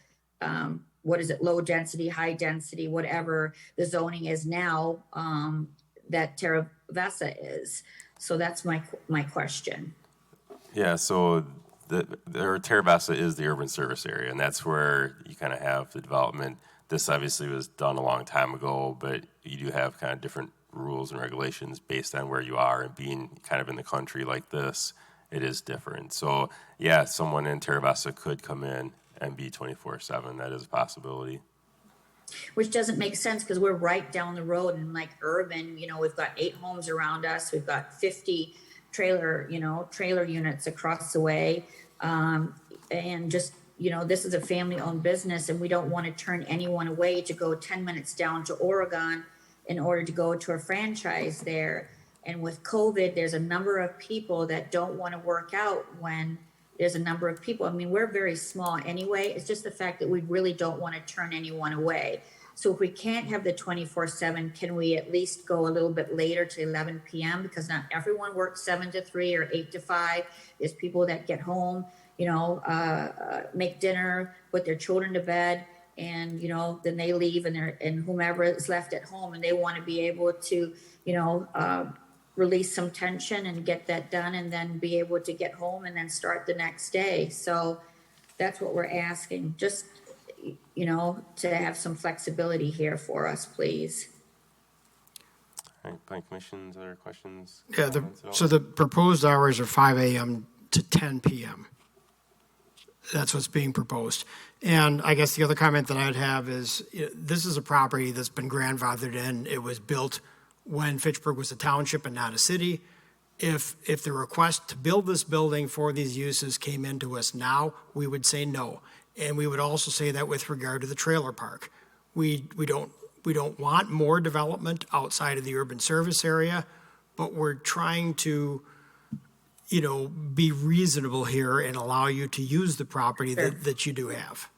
low density, high density, whatever the zoning is now, that Terra Vesa is. So that's my question. Yeah, so the Terra Vesa is the urban service area, and that's where you kind of have the development. This obviously was done a long time ago, but you do have kind of different rules and regulations based on where you are, and being kind of in the country like this, it is different. So yeah, someone in Terra Vesa could come in and be 24/7. That is a possibility. Which doesn't make sense because we're right down the road and like urban, we've got 8 homes around us. We've got 50 trailer units across the way. And just, this is a family-owned business, and we don't want to turn anyone away to go 10 minutes down to Oregon in order to go to a franchise there. And with COVID, there's a number of people that don't want to work out when there's a number of people. I mean, we're very small anyway. It's just the fact that we really don't want to turn anyone away. So if we can't have the 24/7, can we at least go a little bit later to 11 p.m.? Because not everyone works 7 to 3 or 8 to 5. There's people that get home, make dinner, put their children to bed, and, then they leave and whomever is left at home, and they want to be able to, release some tension and get that done and then be able to get home and then start the next day. So that's what we're asking. Just, to have some flexibility here for us, please. All right, planning commissions, other questions? Yeah, so the proposed hours are 5 a.m. to 10 p.m. That's what's being proposed. And I guess the other comment that I'd have is this is a property that's been grandfathered in. It was built when Fitchburg was a township and not a city. If the request to build this building for these uses came into us now, we would say no. And we would also say that with regard to the trailer park. We don't want more development outside of the urban service area, but we're trying to, be reasonable here and allow you to use the property that you do have.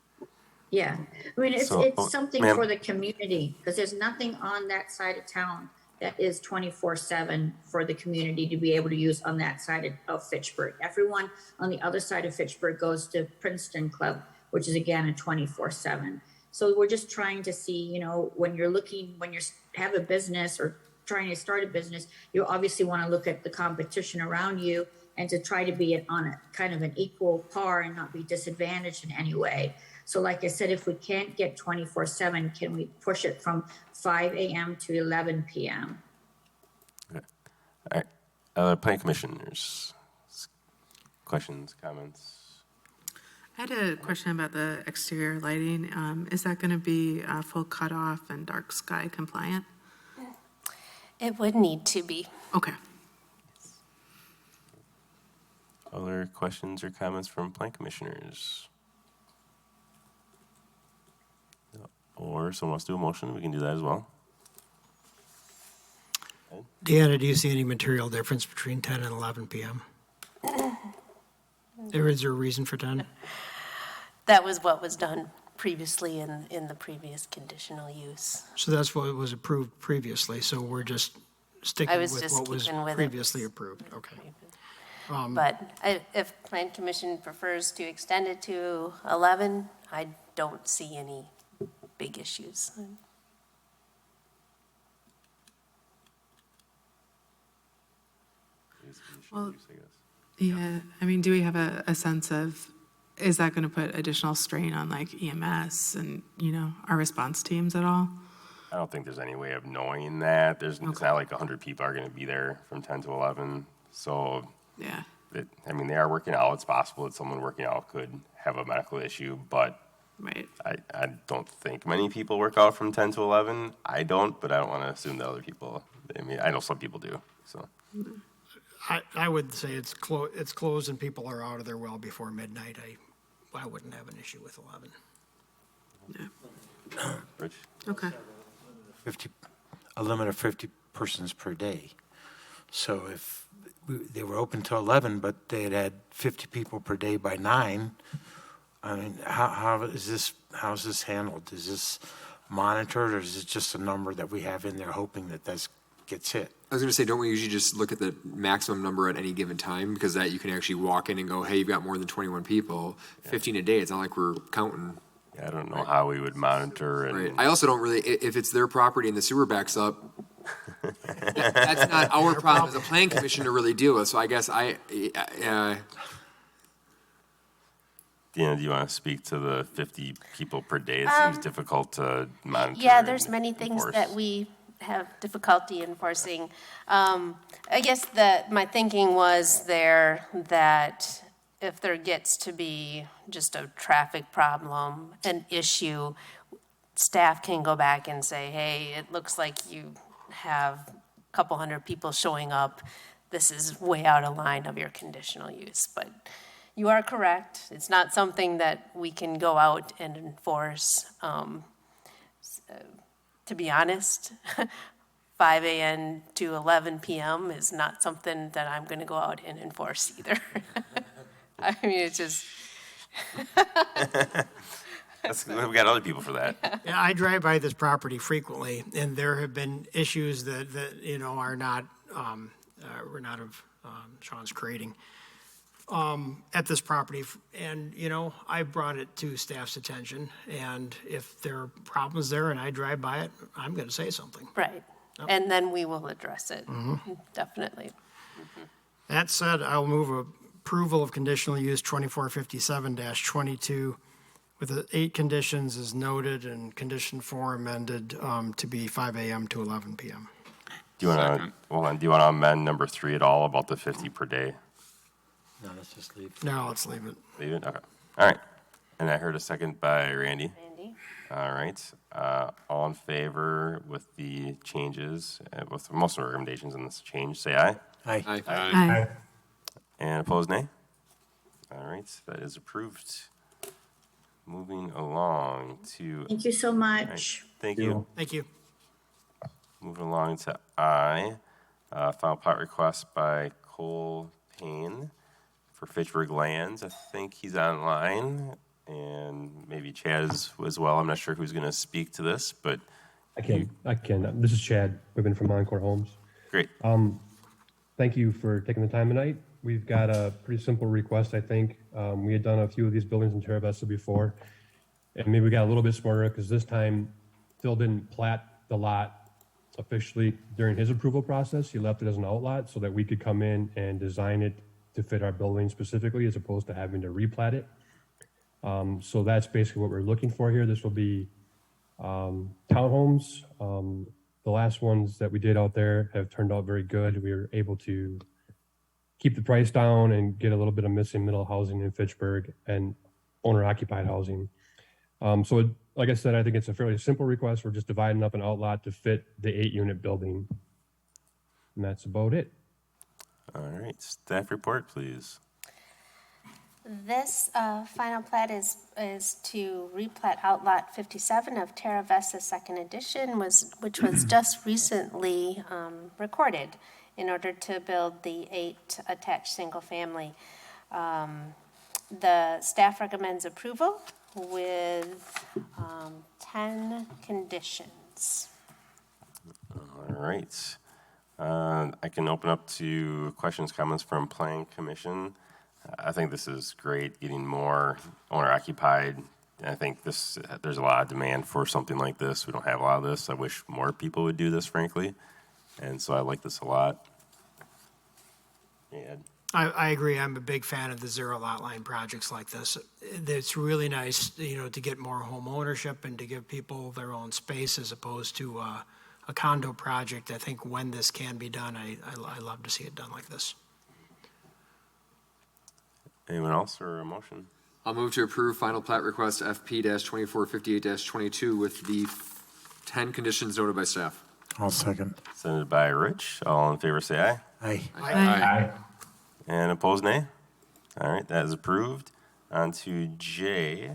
Yeah, I mean, it's something ma'am. for the community because there's nothing on that side of town that is 24/7 for the community to be able to use on that side of Fitchburg. Everyone on the other side of Fitchburg goes to Princeton Club, which is again a 24/7. So we're just trying to see, when you have a business or trying to start a business, you obviously want to look at the competition around you and to try to be on a kind of an equal par and not be disadvantaged in any way. So like I said, if we can't get 24/7, can we push it from 5 a.m. to 11 p.m.? Okay. All right. Planning commissioners, questions, comments? I had a question about the exterior lighting. Is that going to be full cutoff and dark sky compliant? It would need to be. Okay. Other questions or comments from plan commissioners? Or someone wants to do a motion, we can do that as well. Deanna, do you see any material difference between 10 and 11 p.m.? Or is there a reason for 10? That was what was done previously in the previous conditional use. So that's what was approved previously, so we're just sticking with what was previously approved, okay. But if Plan Commission prefers to extend it to 11, I don't see any big issues. Well, yeah, I mean, do we have a sense of, is that going to put additional strain on like EMS and, you know, our response teams at all? I don't think there's any way of knowing that. It's not like 100 people are going to be there from 10 to 11. So, yeah, I mean, they are working out. It's possible that someone working out could have a medical issue, but right. I don't think many people work out from 10 to 11. I don't, but I don't want to assume that other people, I mean, I know some people do, so. I would say it's closed and people are out of there well before midnight. I wouldn't have an issue with 11. Yeah. Rich? Okay. A limit of 50 persons per day. So if they were open to 11, but they had 50 people per day by 9, I mean, how is this handled? Is this monitored, or is it just a number that we have in there hoping that that gets hit? I was going to say, don't we usually just look at the maximum number at any given time? Because that you can actually walk in and go, hey, you've got more than 21 people, 15 a day. It's not like we're counting. Yeah, I don't know how we would monitor. And Right. I also don't really, if it's their property and the sewer backs up, that's not our problem as a plan commission to really deal with. So I guess Deanna, do you want to speak to the 50 people per day? It seems difficult to monitor. Yeah, there's many things enforce. that we have difficulty enforcing. I guess my thinking was there that if there gets to be just a traffic problem, an issue, staff can go back and say, hey, it looks like you have a couple hundred people showing up. This is way out of line of your conditional use. But you are correct. It's not something that we can go out and enforce. To be honest, 5 a.m. to 11 p.m. is not something that I'm going to go out and enforce either. I mean, it's just. We got other people for that. Yeah, I drive by this property frequently, and there have been issues that you know are not were not of Sean's creating at this property, and you know I brought it to staff's attention, and if there are problems there and I drive by it, I'm going to say something. Right, and then we will address it, definitely. That said, I'll move approval of conditional use 2457-22 with the 8 conditions as noted and condition 4 amended to be 5 a.m. to 11 p.m. Do you want to amend number 3 at all about the 50 per day? No, let's just leave. No, let's leave it. Leave it? Okay. All right. And I heard a second by Randy. All right. All in favor with the changes, with most of the recommendations in this change, say aye. Aye. Aye. Aye. And opposed, nay? All right. That is approved. Moving along to. Thank you so much. Thank you. Thank you. Moving along to I, final plat request by Cole Payne for Fitchburg Lands. I think he's online, and maybe Chad is as well. I'm not sure who's going to speak to this, but I can. This is Chad Wibbin from Encore Homes. Great. Thank you for taking the time tonight. We've got a pretty simple request, I think. We had done a few of these buildings in Terra Vista before, and maybe we got a little bit smarter because this time Phil didn't plat the lot officially during his approval process. He left it as an outlot so that we could come in and design it to fit our building specifically, as opposed to having to replat it. So that's basically what we're looking for here. This will be townhomes. The last ones that we did out there have turned out very good. We were able to keep the price down and get a little bit of missing middle housing in Fitchburg and owner-occupied housing. Like I said, I think it's a fairly simple request. We're just dividing up an outlot to fit the 8-unit building. And that's about it. All right, staff report, please. This final plat is to replat outlot 57 of Terra Vesta Second Edition, which was just recently recorded in order to build the 8 attached single family. The staff recommends approval with 10 conditions. All right. I can open up to questions, comments from Planning Commission. I think this is great, getting more owner-occupied. I think there's a lot of demand for something like this. We don't have a lot of this. I wish more people would do this, frankly. And so I like this a lot. Yeah. I agree. I'm a big fan of the zero lot line projects like this. It's really nice, to get more home ownership and to give people their own space as opposed to a condo project. I think when this can be done, I love to see it done like this. Anyone else or a motion? I'll move to approve final plat request FP-2458-22 with the 10 conditions noted by staff. I'll second. Sent by Rich. All in favor say aye. Aye. Aye. And opposed, nay. All right, that is approved. On to J.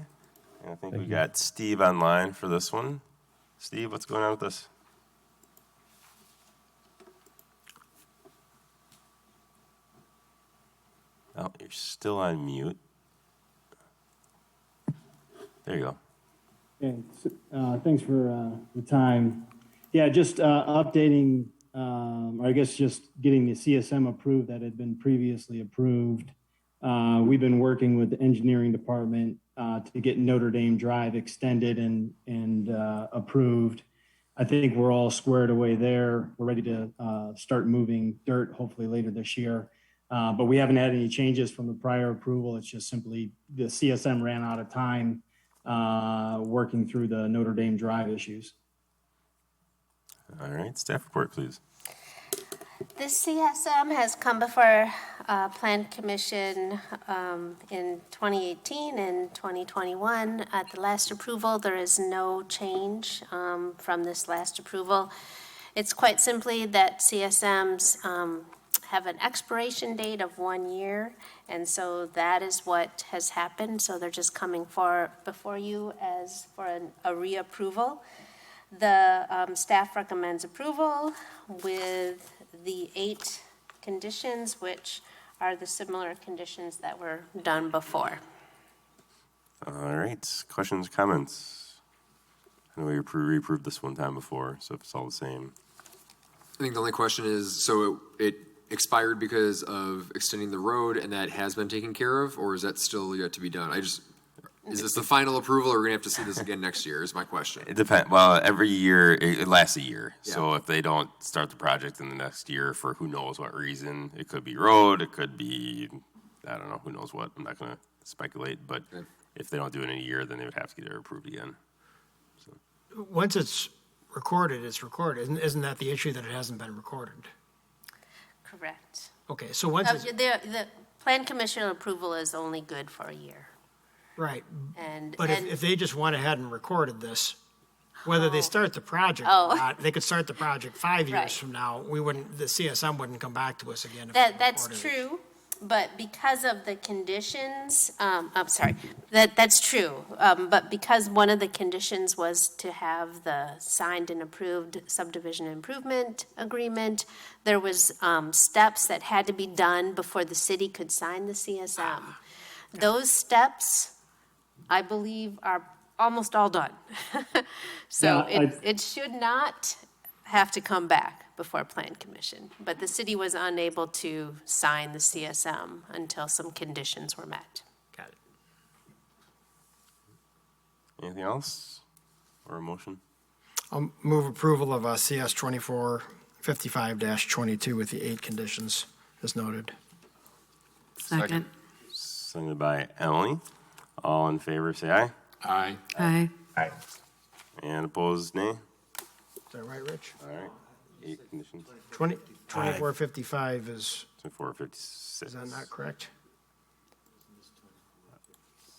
And I think we got Steve online for this one. Steve, what's going on with this? Oh, you're still on mute. There you go. Okay, thanks for the time. Yeah, just updating, or I guess just getting the CSM approved that had been previously approved. We've been working with the engineering department to get Notre Dame Drive extended and approved. I think we're all squared away there. We're ready to start moving dirt, hopefully later this year. But we haven't had any changes from the prior approval. It's just simply the CSM ran out of time working through the Notre Dame Drive issues. All right, staff report, please. This CSM has come before Plan Commission in 2018 and 2021. At the last approval, there is no change from this last approval. It's quite simply that CSMs have an expiration date of 1 year, and so that is what has happened. So they're just coming before you as for a reapproval. The staff recommends approval with the 8 conditions, which are the similar conditions that were done before. All right, questions, comments? I know we reapproved this one time before, so if it's all the same. I think the only question is, so it expired because of extending the road and that has been taken care of, or is that still yet to be done? Is this the final approval, or are we gonna have to see this again next year is my question. It depends. Well, every year, it lasts a year. Yeah. So if they don't start the project in the next year for who knows what reason, it could be road, it could be, I don't know, who knows what. I'm not gonna speculate, but if they don't do it in a year, then they would have to get it approved again. So. Once it's recorded, it's recorded. Isn't that the issue, that it hasn't been recorded? Correct. Okay, so once it's... The Plan Commission approval is only good for a year. Right. But if they just went ahead and recorded this, whether they start the project or not, they could start the project 5 years from now. The CSM wouldn't come back to us again. That's true, but because of the conditions, that's true. But because one of the conditions was to have the signed and approved subdivision improvement agreement, there was steps that had to be done before the city could sign the CSM. Those steps, I believe, are almost all done. So it should not have to come back before Plan Commission. But the city was unable to sign the CSM until some conditions were met. Got it. Anything else or a motion? I'll move approval of CS 2455-22 with the 8 conditions as noted. Second. Seconded by Emily. All in favor, say aye. Aye. Aye. Aye. And opposed, nay. Is that right, Rich? All right. 8 conditions. 2455 is 2456. that not correct?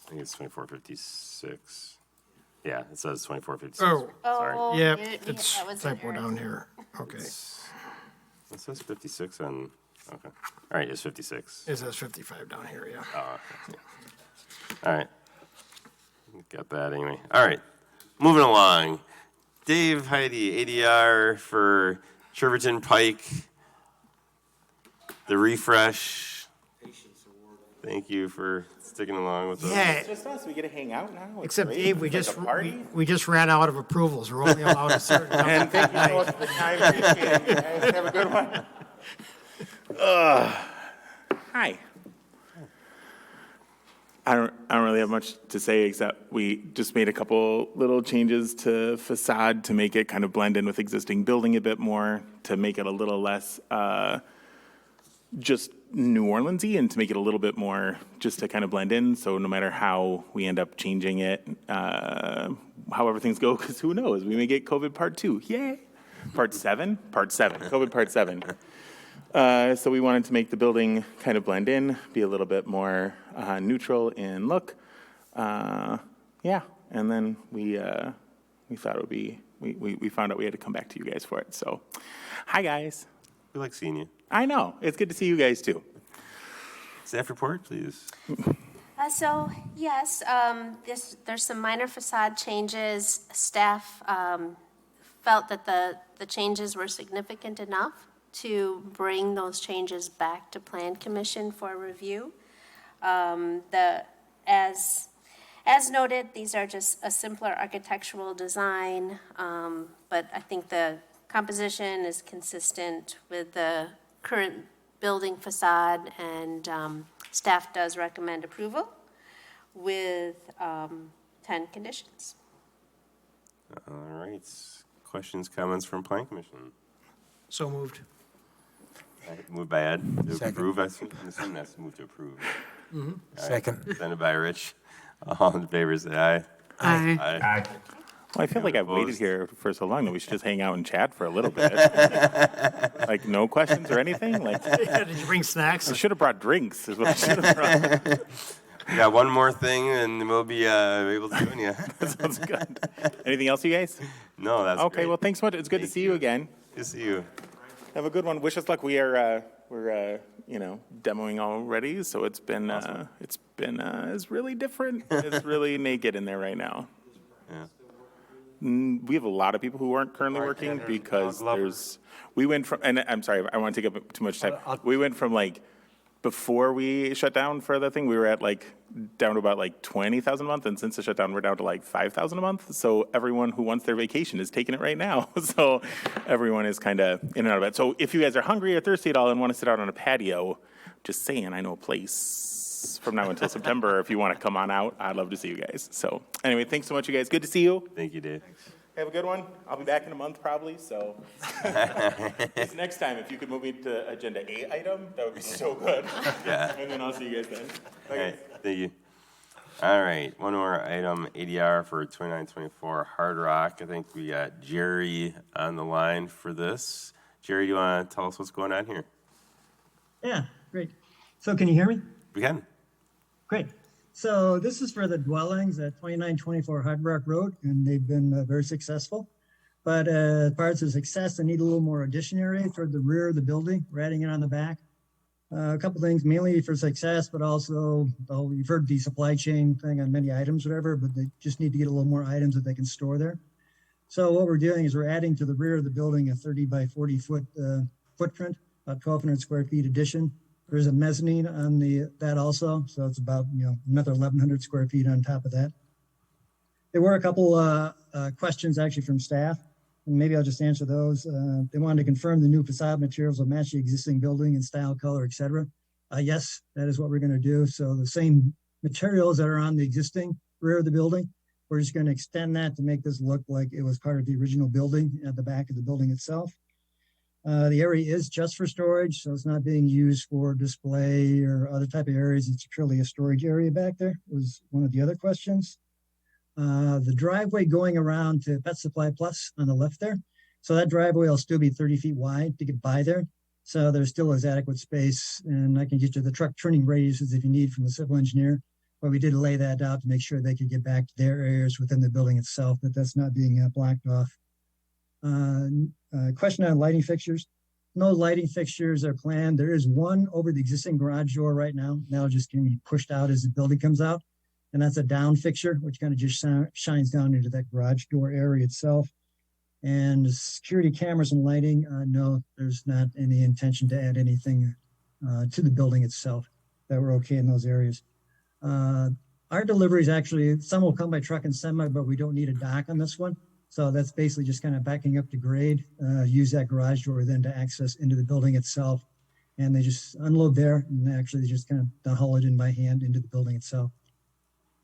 I think it's 2456. Yeah, it says 2456. Oh. Sorry. Yeah, it- it's that was an typo error. down here. Okay. It says 56 on, okay. All right, it's 56. It says 55 down here, yeah. Oh, okay. All right. Got that anyway. All right. Moving along. Dave, Heidi, ADR for Treverton Pike. The refresh. Thank you for sticking along with us. Yeah. Just us, we get to hang out now. It's Except great. Dave, It's like a party. we just ran out of approvals. We're only allowed a certain number. And thank you so much for the time. Appreciate it. You guys have a good one. Hi. I don't really have much to say except we just made a couple little changes to facade to make it kind of blend in with existing building a bit more, to make it a little less just New Orleans-y and to make it a little bit more just to kind of blend in. So no matter how we end up changing it, however things go, because who knows, we may get COVID part 2. Yay! Part 7, COVID part 7. So we wanted to make the building kind of blend in, be a little bit more neutral in look. Yeah, and then we thought it would be, we found out we had to come back to you guys for it. So, hi guys. We like seeing you. I know, it's good to see you guys too. Staff report, please. So, yes, there's some minor facade changes. Staff felt that the changes were significant enough to bring those changes back to Plan Commission for review. As noted, these are just a simpler architectural design, but I think the composition is consistent with the current building facade, and staff does recommend approval with 10 conditions. All right. Questions, comments from Plan Commission? So moved. Moved by Ed to Second. approve. I assume that's to move to approve. Mhm. All right. Second. Sent by Rich. All in favor, say aye. Aye. Aye. Well, I feel like I've waited Opposed? here for so long that we should just hang out and chat for a little bit. Like no questions or anything? Like, Did you bring snacks? I should have brought drinks is what I should have brought. We got one more thing, and we'll be able to join you. That sounds good. Anything else, you guys? No, that's okay. great. Well, thanks so much. It's good to see you again. Good to see you. Have a good one. Wish us luck. We're demoing already, so it's been it's really different. It's really naked in there right now. Yeah. We have a lot of people who aren't currently working because we went from, and I'm sorry, I want to take up too much time. We went from like, before we shut down for the thing, we were at like, down to about like 20,000 a month. And since the shutdown, we're down to like 5,000 a month. So everyone who wants their vacation is taking it right now. So everyone is kind of in and out of it. So if you guys are hungry or thirsty at all and want to sit out on a patio, just saying, I know a place from now until September. If you want to come on out, I'd love to see you guys. So anyway, thanks so much, you guys. Good to see you. Thank you, Dave. Have a good one. I'll be back in a month probably, so. This next time, if you could move me to agenda 8 item, that would be so good. Yeah. And then I'll see you guys then. All right, thank you. All right, one more item, ADR for 2924 Hard Rock. I think we got Jerry on the line for this. Jerry, do you want to tell us what's going on here? Yeah, great. So can you hear me? We can. Great. So this is for the dwellings at 2924 Hard Rock Road, and they've been very successful. But as far as the success, they need a little more addition area toward the rear of the building. We're adding it on the back. A couple things, mainly for success, but also you've heard the supply chain thing on many items, whatever, but they just need to get a little more items that they can store there. So what we're doing is we're adding to the rear of the building a 30 by 40 foot footprint, about 1,200 square feet addition. There's a mezzanine on that also, so it's about another 1,100 square feet on top of that. There were a couple questions actually from staff, and maybe I'll just answer those. They wanted to confirm the new facade materials will match the existing building in style, color, etc. Yes, that is what we're going to do. So the same materials that are on the existing rear of the building, we're just going to extend that to make this look like it was part of the original building at the back of the building itself. The area is just for storage, so it's not being used for display or other type of areas. It's purely a storage area back there, was one of the other questions. The driveway going around to Pet Supply Plus on the left there. So that driveway will still be 30 feet wide to get by there. So there still is adequate space, and I can get you the truck turning radiuses if you need from the civil engineer. But we did lay that out to make sure they could get back to their areas within the building itself, that that's not being blocked off. Question on lighting fixtures. No lighting fixtures are planned. There is one over the existing garage door right now. That'll just can be pushed out as the building comes out. And that's a down fixture, which kind of just shines down into that garage door area itself. And security cameras and lighting, no, there's not any intention to add anything to the building itself. That we're okay in those areas. Our deliveries actually, some will come by truck and semi, but we don't need a dock on this one. So that's basically just kind of backing up to grade, use that garage door then to access into the building itself. And they just unload there and actually they just kind of haul it in by hand into the building itself.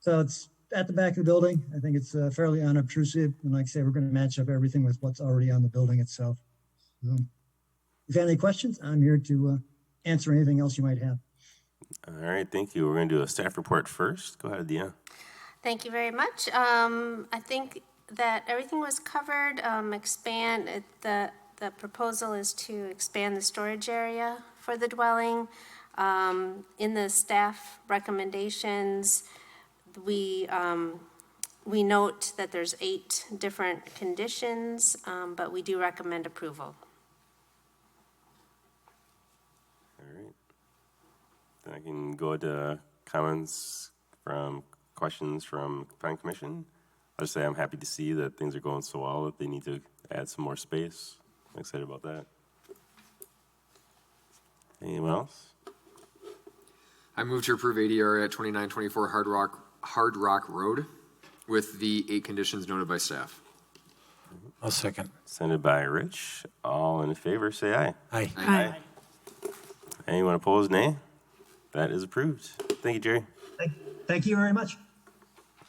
So it's at the back of the building. I think it's fairly unobtrusive. And like I say, we're going to match up everything with what's already on the building itself. So if you have any questions, I'm here to answer anything else you might have. All right, thank you. We're going to do a staff report first. Go ahead, Deanna. Thank you very much. I think that everything was covered. The proposal is to expand the storage area for the dwelling. In the staff recommendations, we note that there's 8 different conditions, but we do recommend approval. All right. Then I can go to comments questions from Planning Commission. I'll just say I'm happy to see that things are going so well that they need to add some more space. I'm excited about that. Anyone else? I move to approve ADR at 2924 Hard Rock Road with the 8 conditions noted by staff. I'll second. Sent by Rich. All in favor, say aye. Aye. Aye. Anyone opposed, nay? That is approved. Thank you, Jerry. Thank you very much.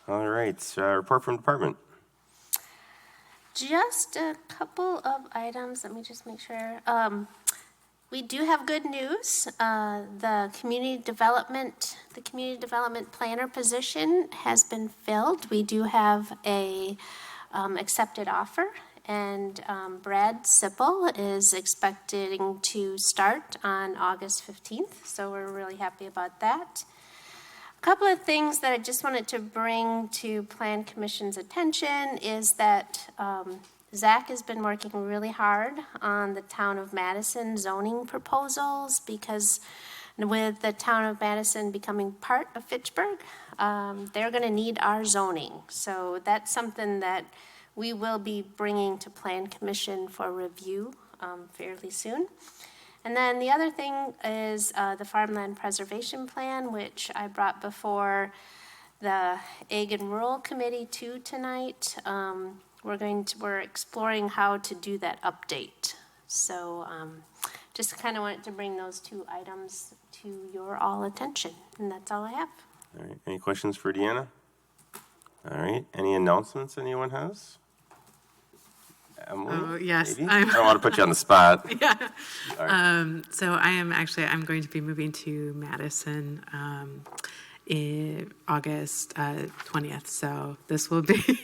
All right, report from department. Just a couple of items. Let me just make sure. We do have good news. The community development planner position has been filled. We do have a accepted offer, and Brad Sipple is expecting to start on August 15th. So we're really happy about that. A couple of things that I just wanted to bring to Plan Commission's attention is that Zach has been working really hard on the Town of Madison zoning proposals, because with the Town of Madison becoming part of Fitchburg, they're going to need our zoning. So that's something that we will be bringing to Plan Commission for review fairly soon. And then the other thing is the Farmland Preservation Plan, which I brought before the Ag and Rural Committee too tonight. We're exploring how to do that update. So just kind of wanted to bring those 2 items to your all attention, and that's all I have. All right, any questions for Deanna? All right, any announcements anyone has? Emily, Oh, yes. maybe? I don't want to put you on the spot. Yeah. All right. So I'm going to be moving to Madison in August 20th. So this will be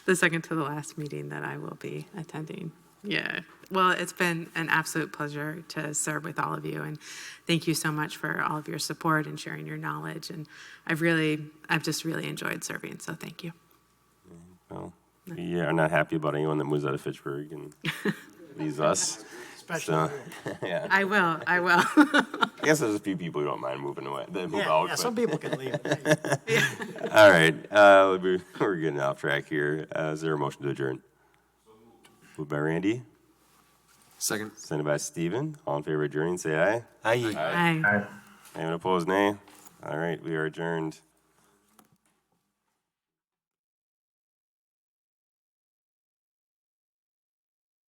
the second to the last meeting that I will be attending. Yeah. Well, it's been an absolute pleasure to serve with all of you, and thank you so much for all of your support and sharing your knowledge. And I've just really enjoyed serving. So thank you. Well, we are not happy about anyone that moves out of Fitchburg and leaves us. Especially. So, yeah. I will. I guess there's a few people who don't mind moving away. That move out. Yeah, some people can leave. All right. We're getting off track here. Is there a motion to adjourn? Moved by Randy. Second. Sent by Steven. All in favor of adjourning, say aye. Aye. Aye. Anyone opposed, nay? All right. We are adjourned.